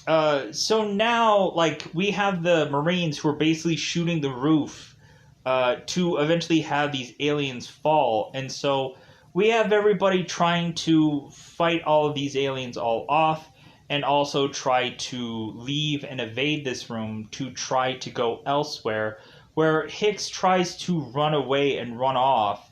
S1: now, like, we have the Marines who are basically shooting the roof to eventually have these aliens fall. And so we have everybody trying to fight all of these aliens all off and also try to leave and evade this room to try to go elsewhere, where Hicks tries to run away and run off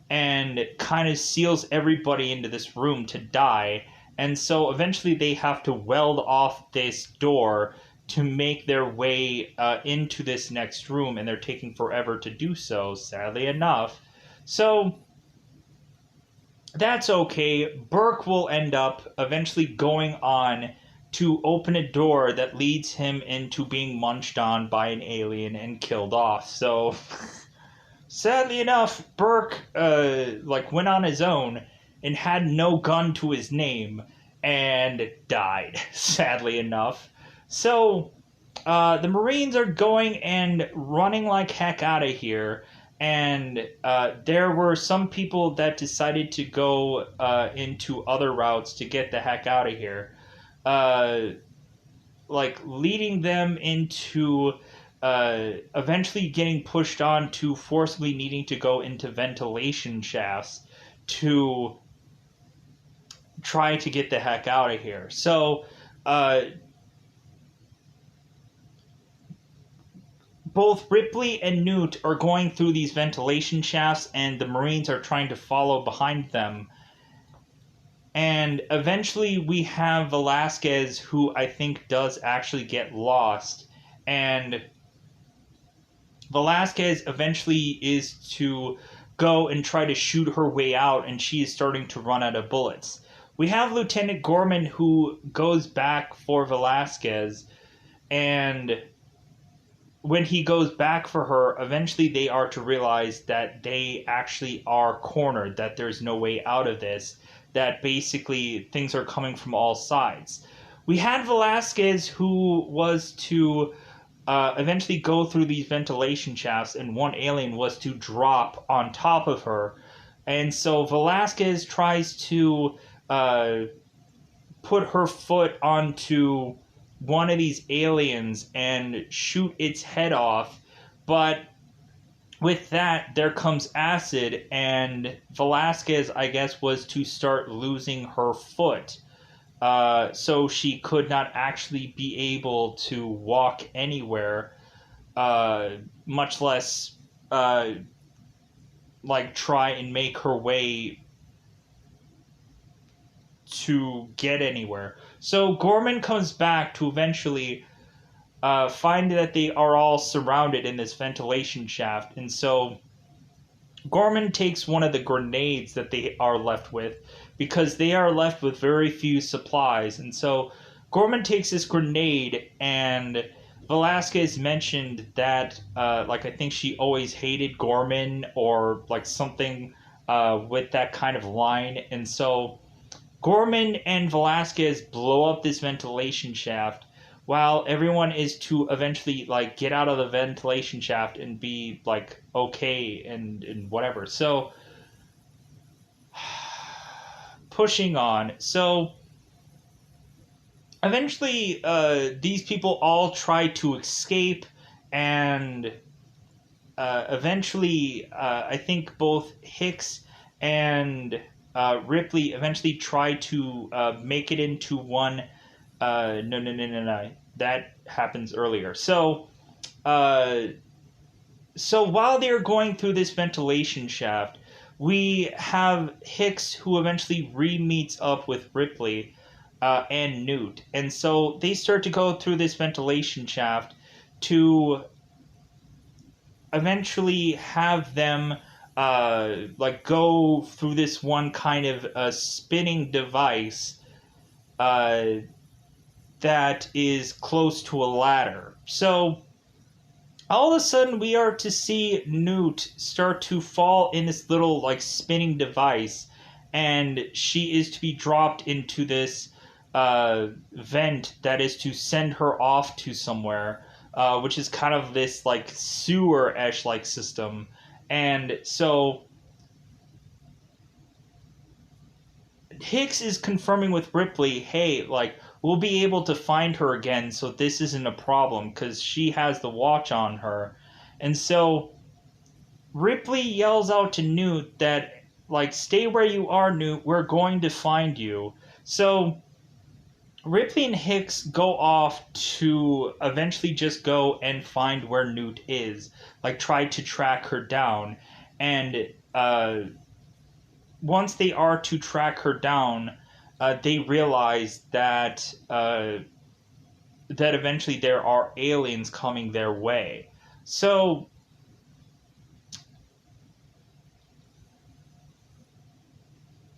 S1: and kind of seals everybody into this room to die. And so eventually they have to weld off this door to make their way into this next room, and they're taking forever to do so, sadly enough. So that's okay. Burke will end up eventually going on to open a door that leads him into being munched on by an alien and killed off. So sadly enough, Burke went on his own and had no gun to his name and died, sadly enough. So the Marines are going and running like heck out of here. And there were some people that decided to go into other routes to get the heck out of here. Leading them into eventually getting pushed on to forcibly needing to go into ventilation shafts to try to get the heck out of here. So both Ripley and Newt are going through these ventilation shafts, and the Marines are trying to follow behind them. And eventually we have Velasquez, who I think does actually get lost. And Velasquez eventually is to go and try to shoot her way out, and she is starting to run out of bullets. We have Lieutenant Gorman, who goes back for Velasquez, and when he goes back for her, eventually they are to realize that they actually are cornered, that there's no way out of this, that basically things are coming from all sides. We had Velasquez, who was to eventually go through these ventilation shafts, and one alien was to drop on top of her. And so Velasquez tries to put her foot onto one of these aliens and shoot its head off, but with that there comes acid, and Velasquez, I guess, was to start losing her foot, so she could not actually be able to walk anywhere, much less try and make her way to get anywhere. So Gorman comes back to eventually find that they are all surrounded in this ventilation shaft. And so Gorman takes one of the grenades that they are left with, because they are left with very few supplies. And so Gorman takes this grenade, and Velasquez mentioned that, I think she always hated Gorman, or something with that kind of line. And so Gorman and Velasquez blow up this ventilation shaft, while everyone is to eventually get out of the ventilation shaft and be okay and whatever. So pushing on. So eventually these people all try to escape, and eventually I think both Hicks and Ripley eventually try to make it into one. No. That happens earlier. So while they're going through this ventilation shaft, we have Hicks, who eventually re-meets up with Ripley and Newt. And so they start to go through this ventilation shaft to eventually have them go through this one kind of spinning device that is close to a ladder. So all of a sudden we are to see Newt start to fall in this little spinning device, and she is to be dropped into this vent that is to send her off to somewhere, which is kind of this sewer-ish system. And so Hicks is confirming with Ripley, hey, we'll be able to find her again, so this isn't a problem, because she has the watch on her. And so Ripley yells out to Newt that, like, stay where you are, Newt. We're going to find you. So Ripley and Hicks go off to eventually just go and find where Newt is, like try to track her down. And once they are to track her down, they realize that eventually there are aliens coming their way. So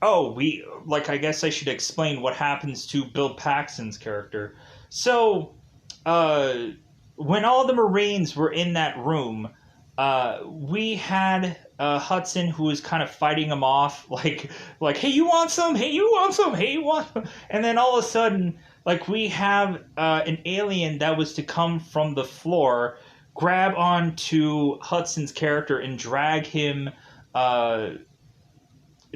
S1: I guess I should explain what happens to Bill Paxton's character. So, uh, when all the Marines were in that room, we had Hudson who was kind of fighting them off, like, hey, you want some? Hey, you want some? Hey, you want some? And then all of a sudden, like, we have an alien that was to come from the floor, grab onto Hudson's character and uh,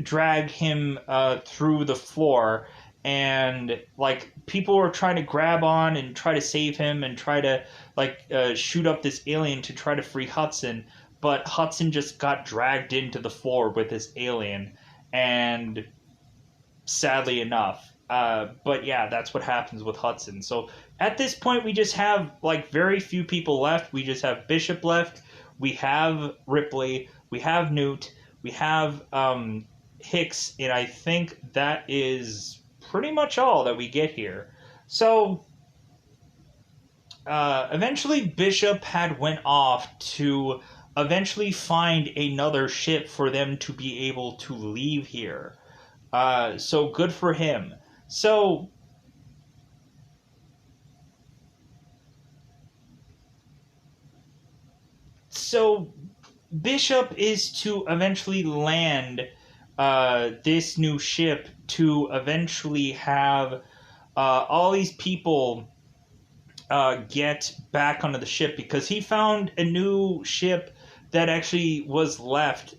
S1: drag him through the floor, and like people were trying to grab on and try to save him and try to shoot up this alien to try to free Hudson, but Hudson just got dragged into the floor with this alien, and sadly enough, but yeah, that's what happens with Hudson. So at this point we just have like very few people left. We just have Bishop left, we have Ripley, we have Newt, we have Hicks, and I think that is pretty much all that we get here. So eventually Bishop had went off to eventually find another ship for them to be able to leave here. So good for him. So Bishop is to eventually land this new ship to eventually have all these people get back onto the ship, because he found a new ship that actually was left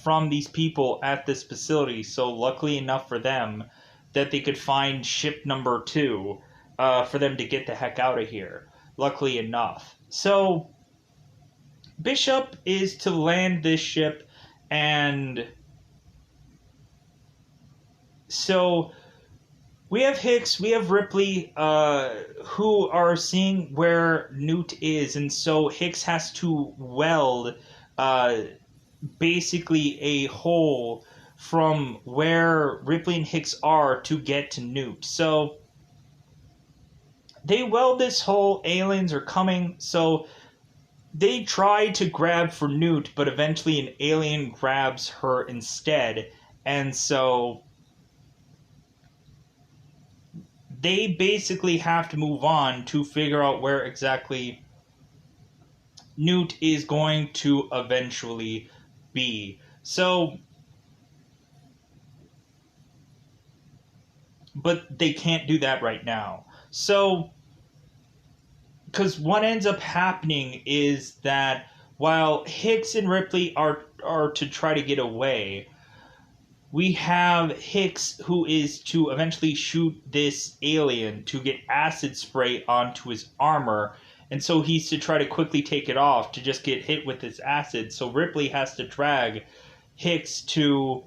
S1: from these people at this facility. So luckily enough for them that they could find ship number 2 for them to get the heck out of here. Luckily enough. So Bishop is to land this ship, and so we have Hicks, we have Ripley, who are seeing where Newt is, and so Hicks has to weld basically a hole from where Ripley and Hicks are to get to Newt. So they weld this hole, aliens are coming, so they try to grab for Newt, but eventually an alien grabs her instead, and so they basically have to move on to figure out where exactly Newt is going to eventually be. So, but they can't do that right now. So, because what ends up happening is that while Hicks and Ripley are to try to get away, we have Hicks who is to eventually shoot this alien to get acid spray onto his armor, and so he's to try to quickly take it off to just get hit with this acid. So Ripley has to drag Hicks to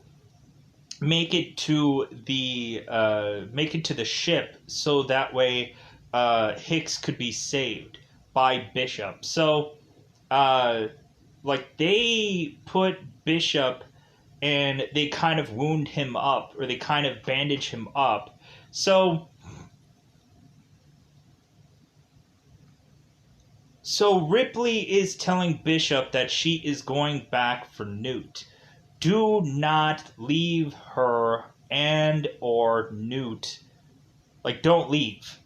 S1: make it to the ship, so that way Hicks could be saved by Bishop. So they put Bishop and they kind of wound him up, or they kind of bandage him up. So Ripley is telling Bishop that she is going back for Newt. Do not leave her and or Newt. Like, don't leave.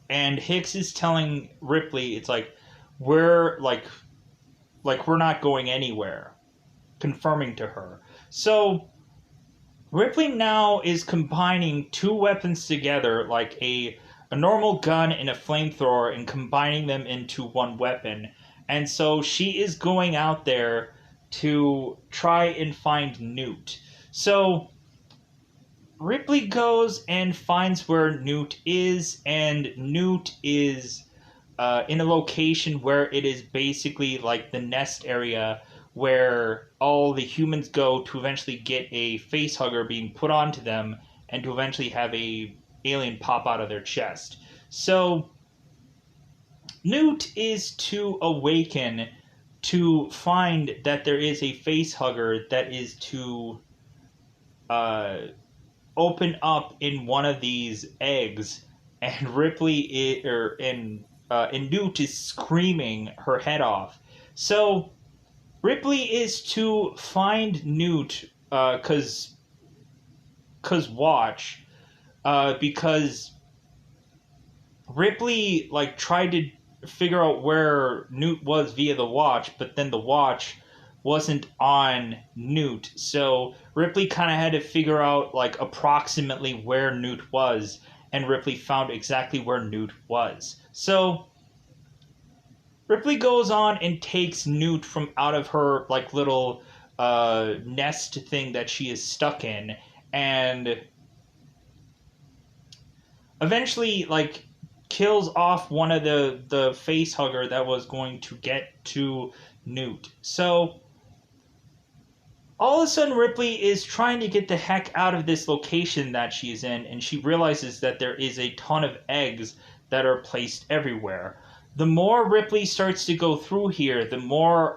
S1: And Hicks is telling Ripley, it's like, we're not going anywhere, confirming to her. So Ripley now is combining two weapons together, like a normal gun and a flamethrower, and combining them into one weapon. And so she is going out there to try and find Newt. So Ripley goes and finds where Newt is, and Newt is in a location where it is basically like the nest area where all the humans go to eventually get a face hugger being put onto them and to eventually have a alien pop out of their chest. So Newt is to awaken to find that there is a face hugger that is to uh, open up in one of these eggs, and and Newt is screaming her head off. So Ripley is to find Newt, because Ripley like tried to figure out where Newt was via the watch, but then the watch wasn't on Newt. So Ripley kind of had to figure out like approximately where Newt was, and Ripley found exactly where Newt was. So Ripley goes on and takes Newt from out of her like little nest thing that she is stuck in, and eventually like kills off one of the face hugger that was going to get to Newt. So all of a sudden Ripley is trying to get the heck out of this location that she's in, and she realizes that there is a ton of eggs that are placed everywhere. The more Ripley starts to go through here, the more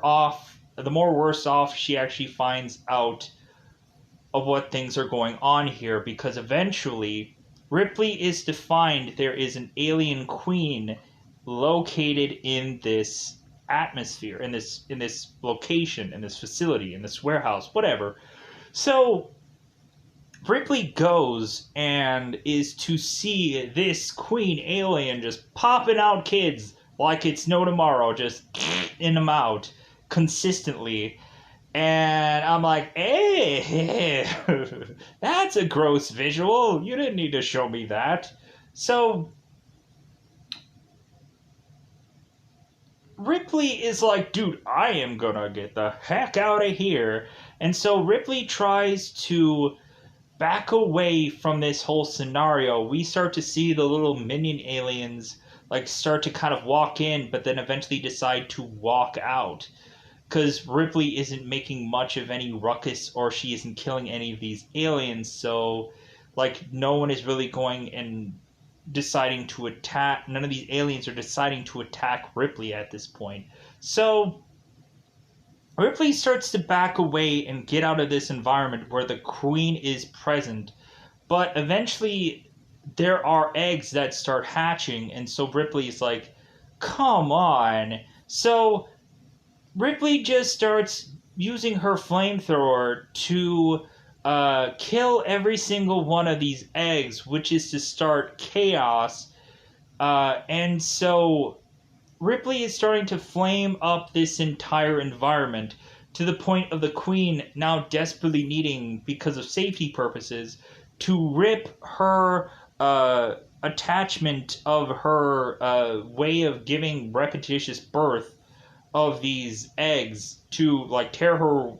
S1: worse off she actually finds out of what things are going on here, because eventually Ripley is to find there is an alien queen located in this atmosphere, in this location, in this facility, in this warehouse, whatever. So Ripley goes and is to see this queen alien just popping out kids like it's no tomorrow, just in them out consistently. And I'm like, hey, that's a gross visual. You didn't need to show me that. So Ripley is like, dude, I am gonna get the heck out of here. And so Ripley tries to back away from this whole scenario. We start to see the little minion aliens like start to kind of walk in, but then eventually decide to walk out, because Ripley isn't making much of any ruckus, or she isn't killing any of these aliens. So like no one is really going and deciding to attack. None of these aliens are deciding to attack Ripley at this point. So Ripley starts to back away and get out of this environment where the queen is present, but eventually there are eggs that start hatching, and so Ripley's like, come on. So Ripley just starts using her flamethrower to kill every single one of these eggs, which is to start chaos. And so Ripley is starting to flame up this entire environment to the point of the queen now desperately needing, because of safety purposes, to rip her attachment of her way of giving repetitious birth of these eggs, to like tear her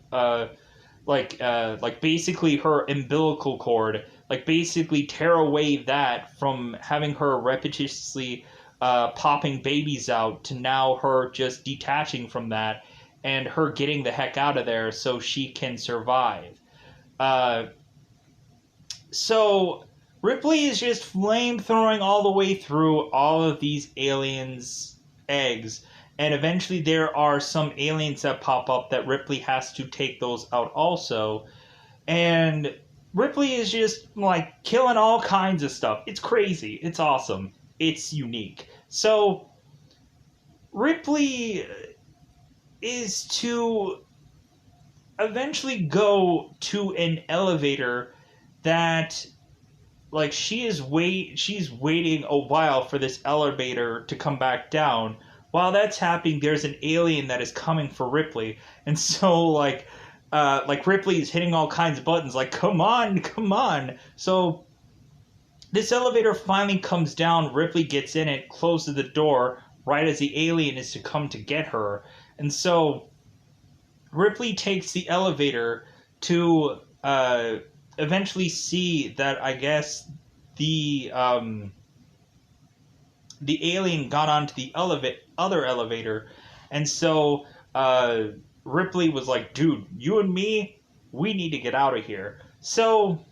S1: like basically her umbilical cord, like basically tear away that from having her repetitiously popping babies out to now her just detaching from that and her getting the heck out of there so she can survive. So Ripley is just flamethrowing all the way through all of these aliens' eggs, and eventually there are some aliens that pop up that Ripley has to take those out also. And Ripley is just like killing all kinds of stuff. It's crazy. It's awesome. It's unique. So Ripley is to eventually go to an elevator that like she's waiting a while for this elevator to come back down. While that's happening, there's an alien that is coming for Ripley, and so like Ripley is hitting all kinds of buttons, like come on. So this elevator finally comes down. Ripley gets in it, closes the door right as the alien is to come to get her, and so Ripley takes the elevator to eventually see that I guess the alien got onto the other elevator, and so Ripley was like, dude, you and me, we need to get out of here. So,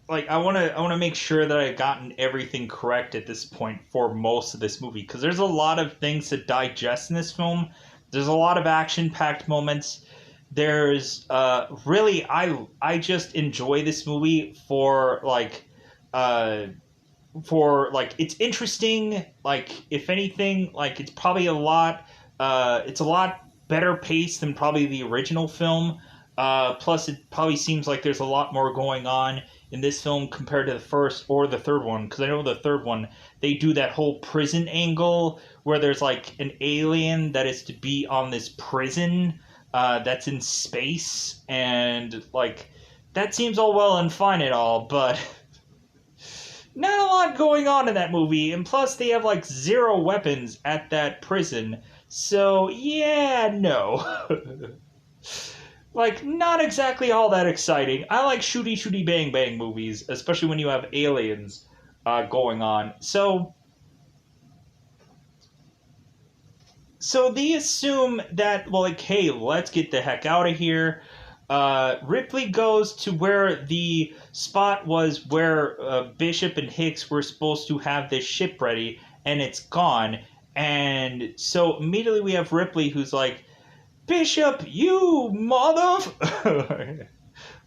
S1: like, I want to make sure that I've gotten everything correct at this point for most of this movie, because there's a lot of things to digest in this film. There's a lot of action packed moments. There's really, I just enjoy this movie uh for like it's interesting. Like, if anything, like it's a lot better paced than probably the original film. Plus, it probably seems like there's a lot more going on in this film compared to the first or the third one, because I know the third one they do that whole prison angle where there's like an alien that is to be on this prison that's in space, and like that seems all well and fine and all, but not a lot going on in that movie, and plus they have like zero weapons at that prison. So yeah, no. Like, not exactly all that exciting. I like shooty shooty bang bang movies, especially when you have aliens going on. So they assume that, well, like, hey, let's get the heck out of here. Ripley goes to where the spot was where Bishop and Hicks were supposed to have this ship ready, and it's gone. And so immediately we have Ripley who's like, Bishop, you mother...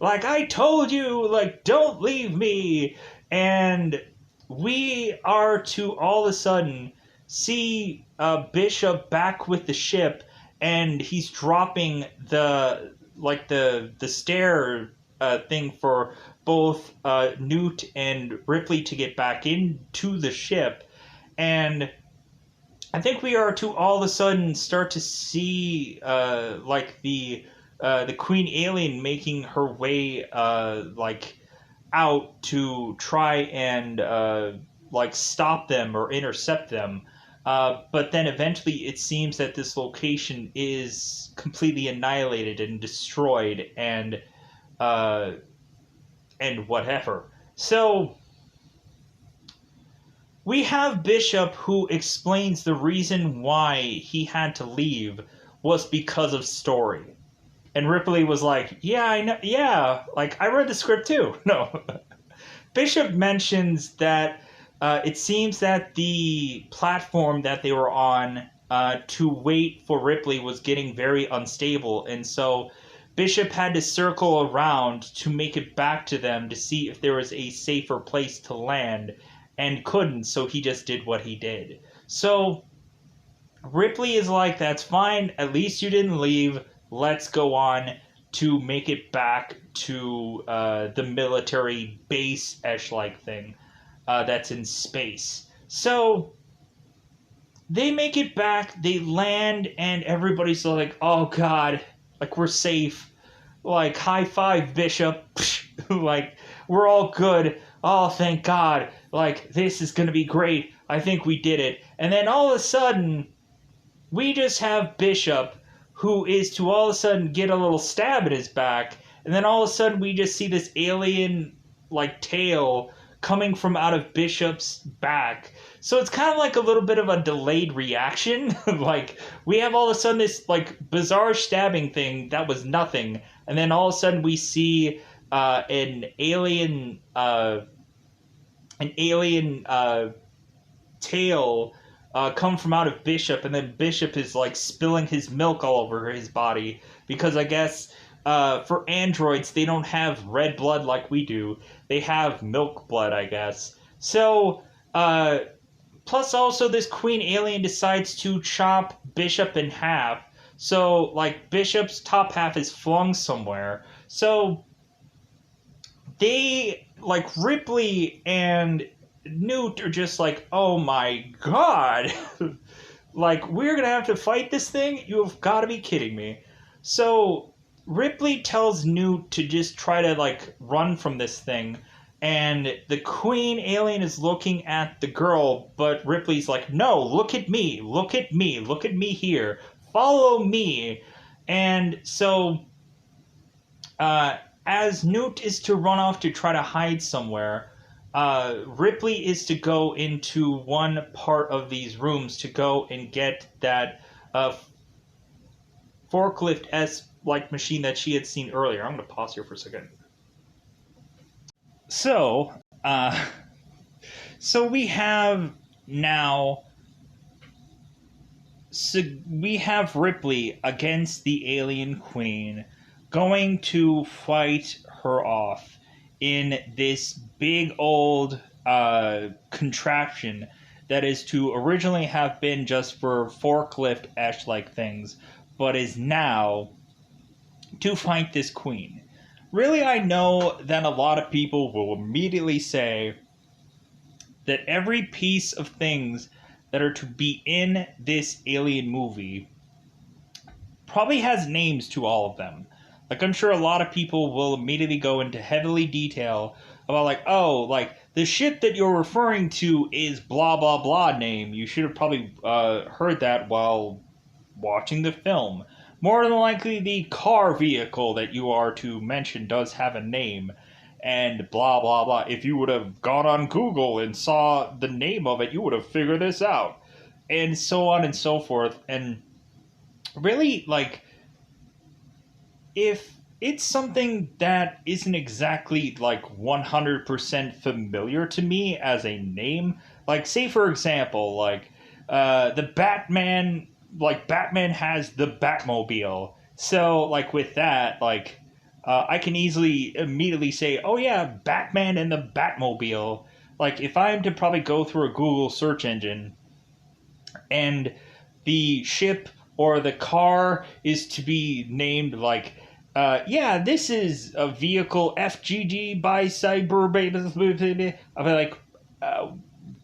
S1: like, I told you, like, don't leave me. And we are to all of a sudden see Bishop back with the ship, and he's dropping the stair thing for both Newt and Ripley to get back into the ship. And I think we are to all of a sudden start to see the Queen Alien making her way out to try and like stop them or intercept them. But then eventually it seems that this location is completely annihilated and destroyed, uh, and whatever. So we have Bishop who explains the reason why he had to leave was because of story. And Ripley was like, yeah, I know, yeah, like, I read the script too. No. Bishop mentions that it seems that the platform that they were on to wait for Ripley was getting very unstable, and so Bishop had to circle around to make it back to them to see if there was a safer place to land, and couldn't, so he just did what he did. So Ripley is like, that's fine, at least you didn't leave, let's go on to make it back to the military base-esh like thing that's in space. So they make it back, they land, and everybody's like, oh god, like, we're safe. Like, high five, Bishop. Like, we're all good. Oh, thank God. Like, this is gonna be great. I think we did it. And then all of a sudden, we just have Bishop, who is to all of a sudden get a little stab in his back, and then all of a sudden we just see this alien, like, tail coming from out of Bishop's back. So it's kind of like a little bit of a delayed reaction. Like, we have all of a sudden this, like, bizarre stabbing thing that was nothing, and then all of a sudden we see an alien tail come from out of Bishop, and then Bishop is like spilling his milk all over his body because I guess for androids they don't have red blood like we do; they have milk blood, I guess. So plus also this Queen Alien decides to chop Bishop in half. So like Bishop's top half is flung somewhere. So they, like, Ripley and Newt are just like, oh my god. Like, we're gonna have to fight this thing? You have got to be kidding me. So Ripley tells Newt to just try to, like, run from this thing, and the Queen Alien is looking at the girl, but Ripley's like, no, look at me, look at me, look at me here, follow me. And so as Newt is to run off to try to hide somewhere, Ripley is to go into one part of these rooms to go and get that forklift S like machine that she had seen earlier. I'm going to pause here for a second. So, uh, so we have now. So we have Ripley against the Alien Queen going to fight her off in this big old contraption that is to originally have been just for forklift ash like things, but is now to fight this queen. Really, I know that a lot of people will immediately say that every piece of things that are to be in this Alien movie probably has names to all of them. Like, I'm sure a lot of people will immediately go into heavily detail about, like, oh, like, the ship that you're referring to is blah, blah, blah name. You should have probably heard that while watching the film. More than likely, the car vehicle that you are to mention does have a name. And blah, blah, blah. If you would have gone on Google and saw the name of it, you would have figured this out. And so on and so forth. And really, like, if it's something that isn't exactly like 100% familiar to me as a name, like, say for example, like the Batman, like, Batman has the Batmobile. So, like, with that, like, I can easily immediately say, oh yeah, Batman and the Batmobile. Like, if I'm to probably go through a Google search engine and the ship or the car is to be named like, yeah, this is a vehicle FGG by Cyber Baby. I'll be like,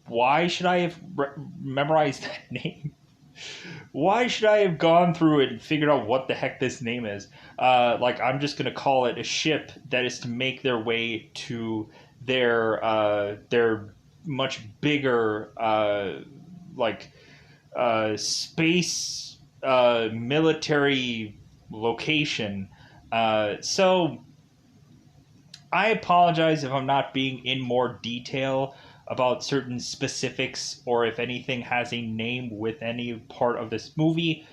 S1: why should I have memorized that name? Why should I have gone through it and figured out what the heck this name is? Like, I'm just gonna call it a ship that is to make their way to their much bigger like space military location. So I apologize if I'm not being in more detail about certain specifics or if anything has a name with any part of this movie.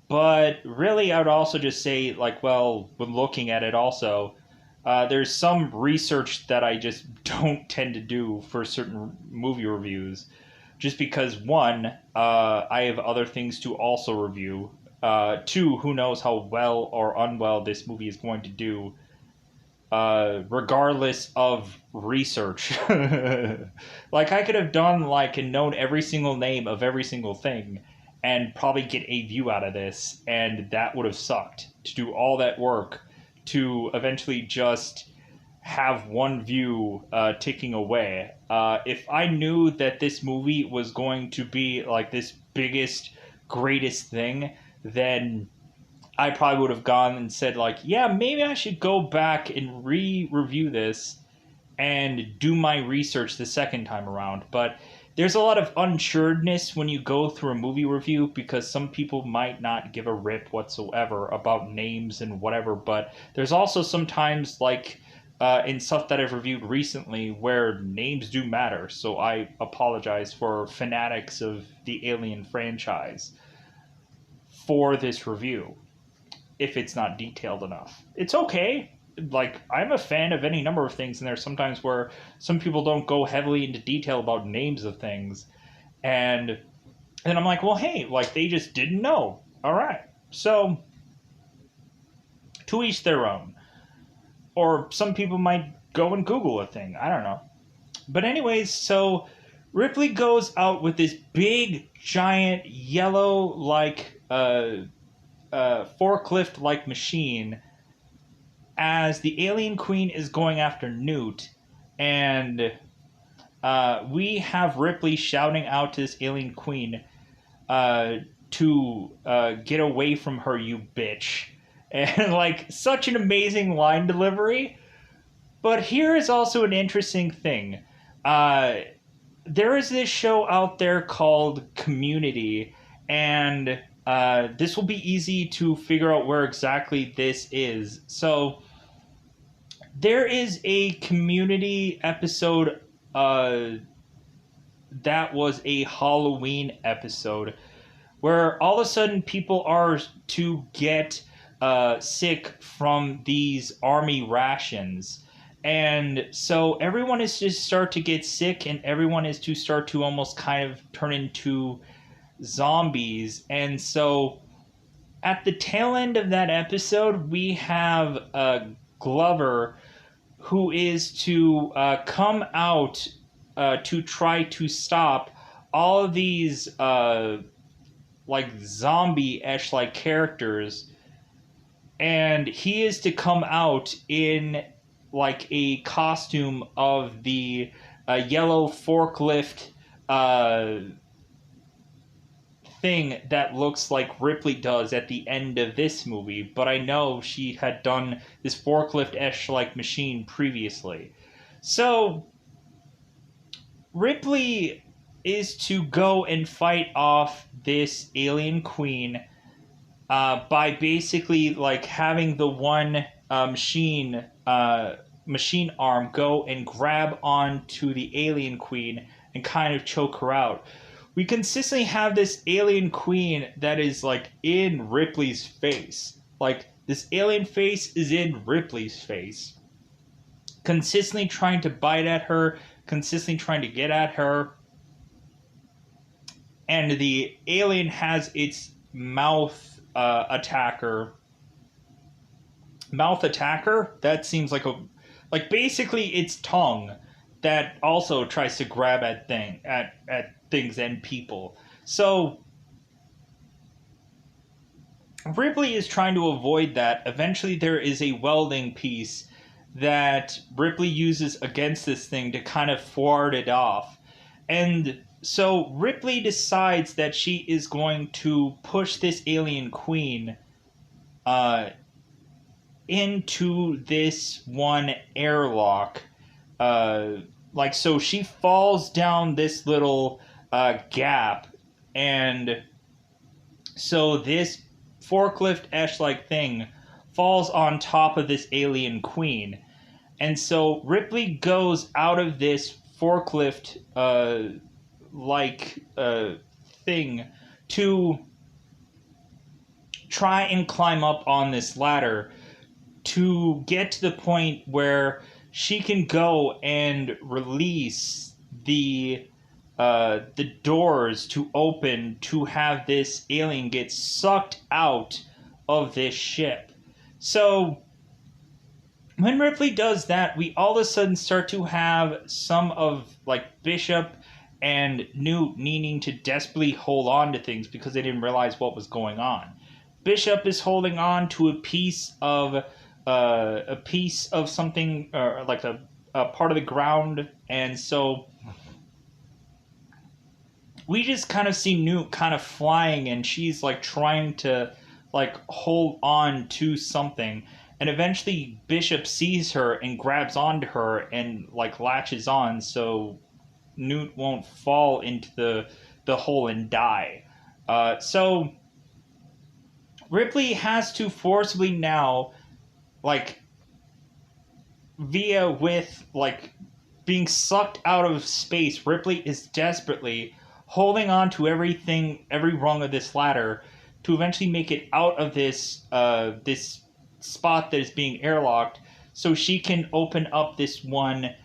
S1: But really, I would also just say, like, well, when looking at it also, there's some research that I just don't tend to do for certain movie reviews. Just because, one, I have other things to also review. Two, who knows how well or unwell this movie is going to do, regardless of research. Like, I could have done, like, and known every single name of every single thing and probably get a view out of this, and that would have sucked to do all that work to eventually just have one view ticking away. If I knew that this movie was going to be like this biggest, greatest thing, then I probably would have gone and said, like, yeah, maybe I should go back and review this and do my research the second time around. But there's a lot of unsureness when you go through a movie review because some people might not give a rip whatsoever about names and whatever. But there's also sometimes, like, in stuff that I've reviewed recently where names do matter. So I apologize for fanatics of the Alien franchise for this review if it's not detailed enough. It's okay. Like, I'm a fan of any number of things, and there's sometimes where some people don't go heavily into detail about names of things. And I'm like, well, hey, like, they just didn't know. All right. So, to each their own. Or some people might go and Google a thing. I don't know. But anyways, so Ripley goes out with this big, giant, yellow, like, forklift-like machine as the Alien Queen is going after Newt, and we have Ripley shouting out to this Alien Queen to get away from her, you bitch. And, like, such an amazing line delivery. But here is also an interesting thing. There is this show out there called Community, and this will be easy to figure out where exactly this is. So, there is a Community episode that was a Halloween episode where all of a sudden people are to get sick from these army rations. And so everyone is to start to get sick, and everyone is to start to almost kind of turn into zombies. And so at the tail end of that episode, we have Glover, who is to come out to try to stop all of these like zombie-ish like characters, and he is to come out in like a costume of the yellow forklift uh, thing that looks like Ripley does at the end of this movie, but I know she had done this forklift-ish like machine previously. So Ripley is to go and fight off this alien queen by basically like having the one machine arm go and grab onto the alien queen and kind of choke her out. We consistently have this alien queen that is like in Ripley's face. Like this alien face is in Ripley's face. Consistently trying to bite at her, consistently trying to get at her. And the alien has its mouth attacker. Mouth attacker? That seems like basically its tongue that also tries to grab at things and people. So Ripley is trying to avoid that. Eventually there is a welding piece that Ripley uses against this thing to kind of ward it off. And so Ripley decides that she is going to push this alien queen into this one airlock. So she falls down this little gap, and so this forklift-esque like thing falls on top of this alien queen. And so Ripley goes out of this forklift thing to try and climb up on this ladder to get to the point where she can go and release the doors to open to have this alien get sucked out of this ship. So when Ripley does that, we all of a sudden start to have some of like Bishop and Newt needing to desperately hold on to things because they didn't realize what was going on. Bishop is holding on to a piece of something, like a part of the ground, and so we just kind of see Newt kind of flying, and she's like trying to like hold on to something, and eventually Bishop sees her and grabs onto her and like latches on so Newt won't fall into the hole and die. So Ripley has to forcibly now, like, being sucked out of space, Ripley is desperately holding on to everything, every rung of this ladder, to eventually make it out of this spot that is being airlocked, so she can open up this one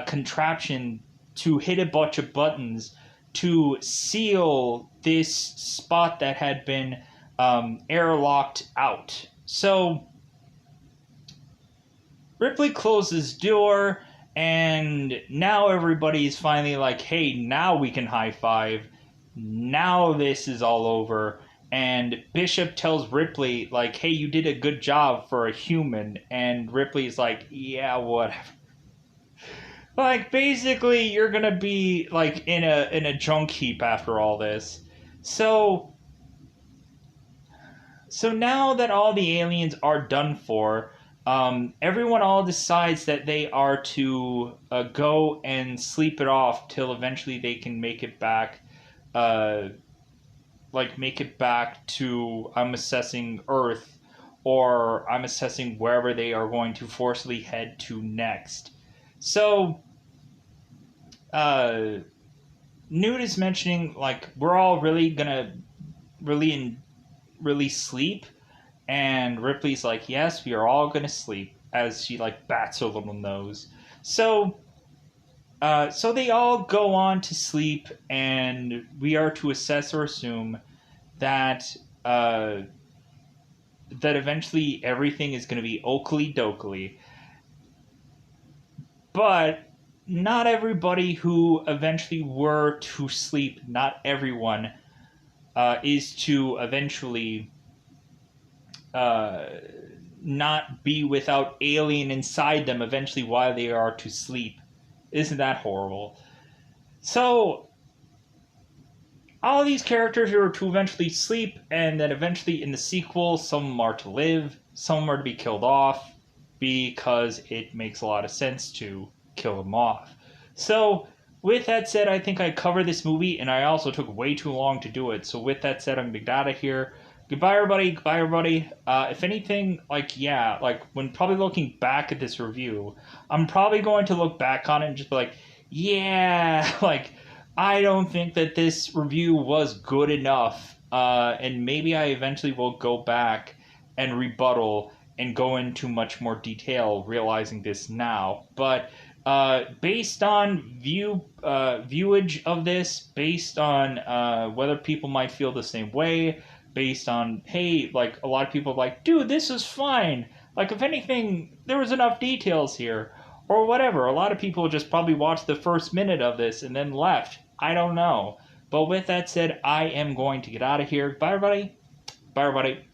S1: contraption to hit a bunch of buttons to seal this spot that had been airlocked out. So Ripley closes door, and now everybody's finally like, hey, now we can high five. Now this is all over. And Bishop tells Ripley, like, hey, you did a good job for a human. And Ripley's like, yeah, whatever. Like, basically, you're gonna be, like, in a junk heap after all this. So now that all the aliens are done for, everyone all decides that they are to go and sleep it off till eventually they can make it back, make it back to, I'm assessing, Earth, or I'm assessing wherever they are going to forcibly head to next. So Newt is mentioning like we're all really gonna really sleep, and Ripley's like, yes, we are all gonna sleep, as she like bats her little nose. So so they all go on to sleep, and we are to assess or assume that uh, that eventually everything is going to be oakley dokley. But not everybody who eventually were to sleep, not everyone is to eventually uh, not be without alien inside them eventually while they are to sleep. Isn't that horrible? So all of these characters are to eventually sleep, and then eventually in the sequel, some are to live, some are to be killed off, because it makes a lot of sense to kill them off. So, with that said, I think I covered this movie, and I also took way too long to do it. So, with that said, I'm going to get out of here. Goodbye, everybody. Goodbye, everybody. If anything, like, yeah, like, when probably looking back at this review, I'm probably going to look back on it and just be like, yeah, like, I don't think that this review was good enough. And maybe I eventually will go back and rebuttal and go into much more detail, realizing this now. But based on viewage of this, based on whether people might feel the same way, based on hey, like a lot of people are like, dude, this is fine. Like if anything, there was enough details here, or whatever. A lot of people just probably watched the first minute of this and then left. I don't know. But with that said, I am going to get out of here. Bye, everybody. Bye, everybody.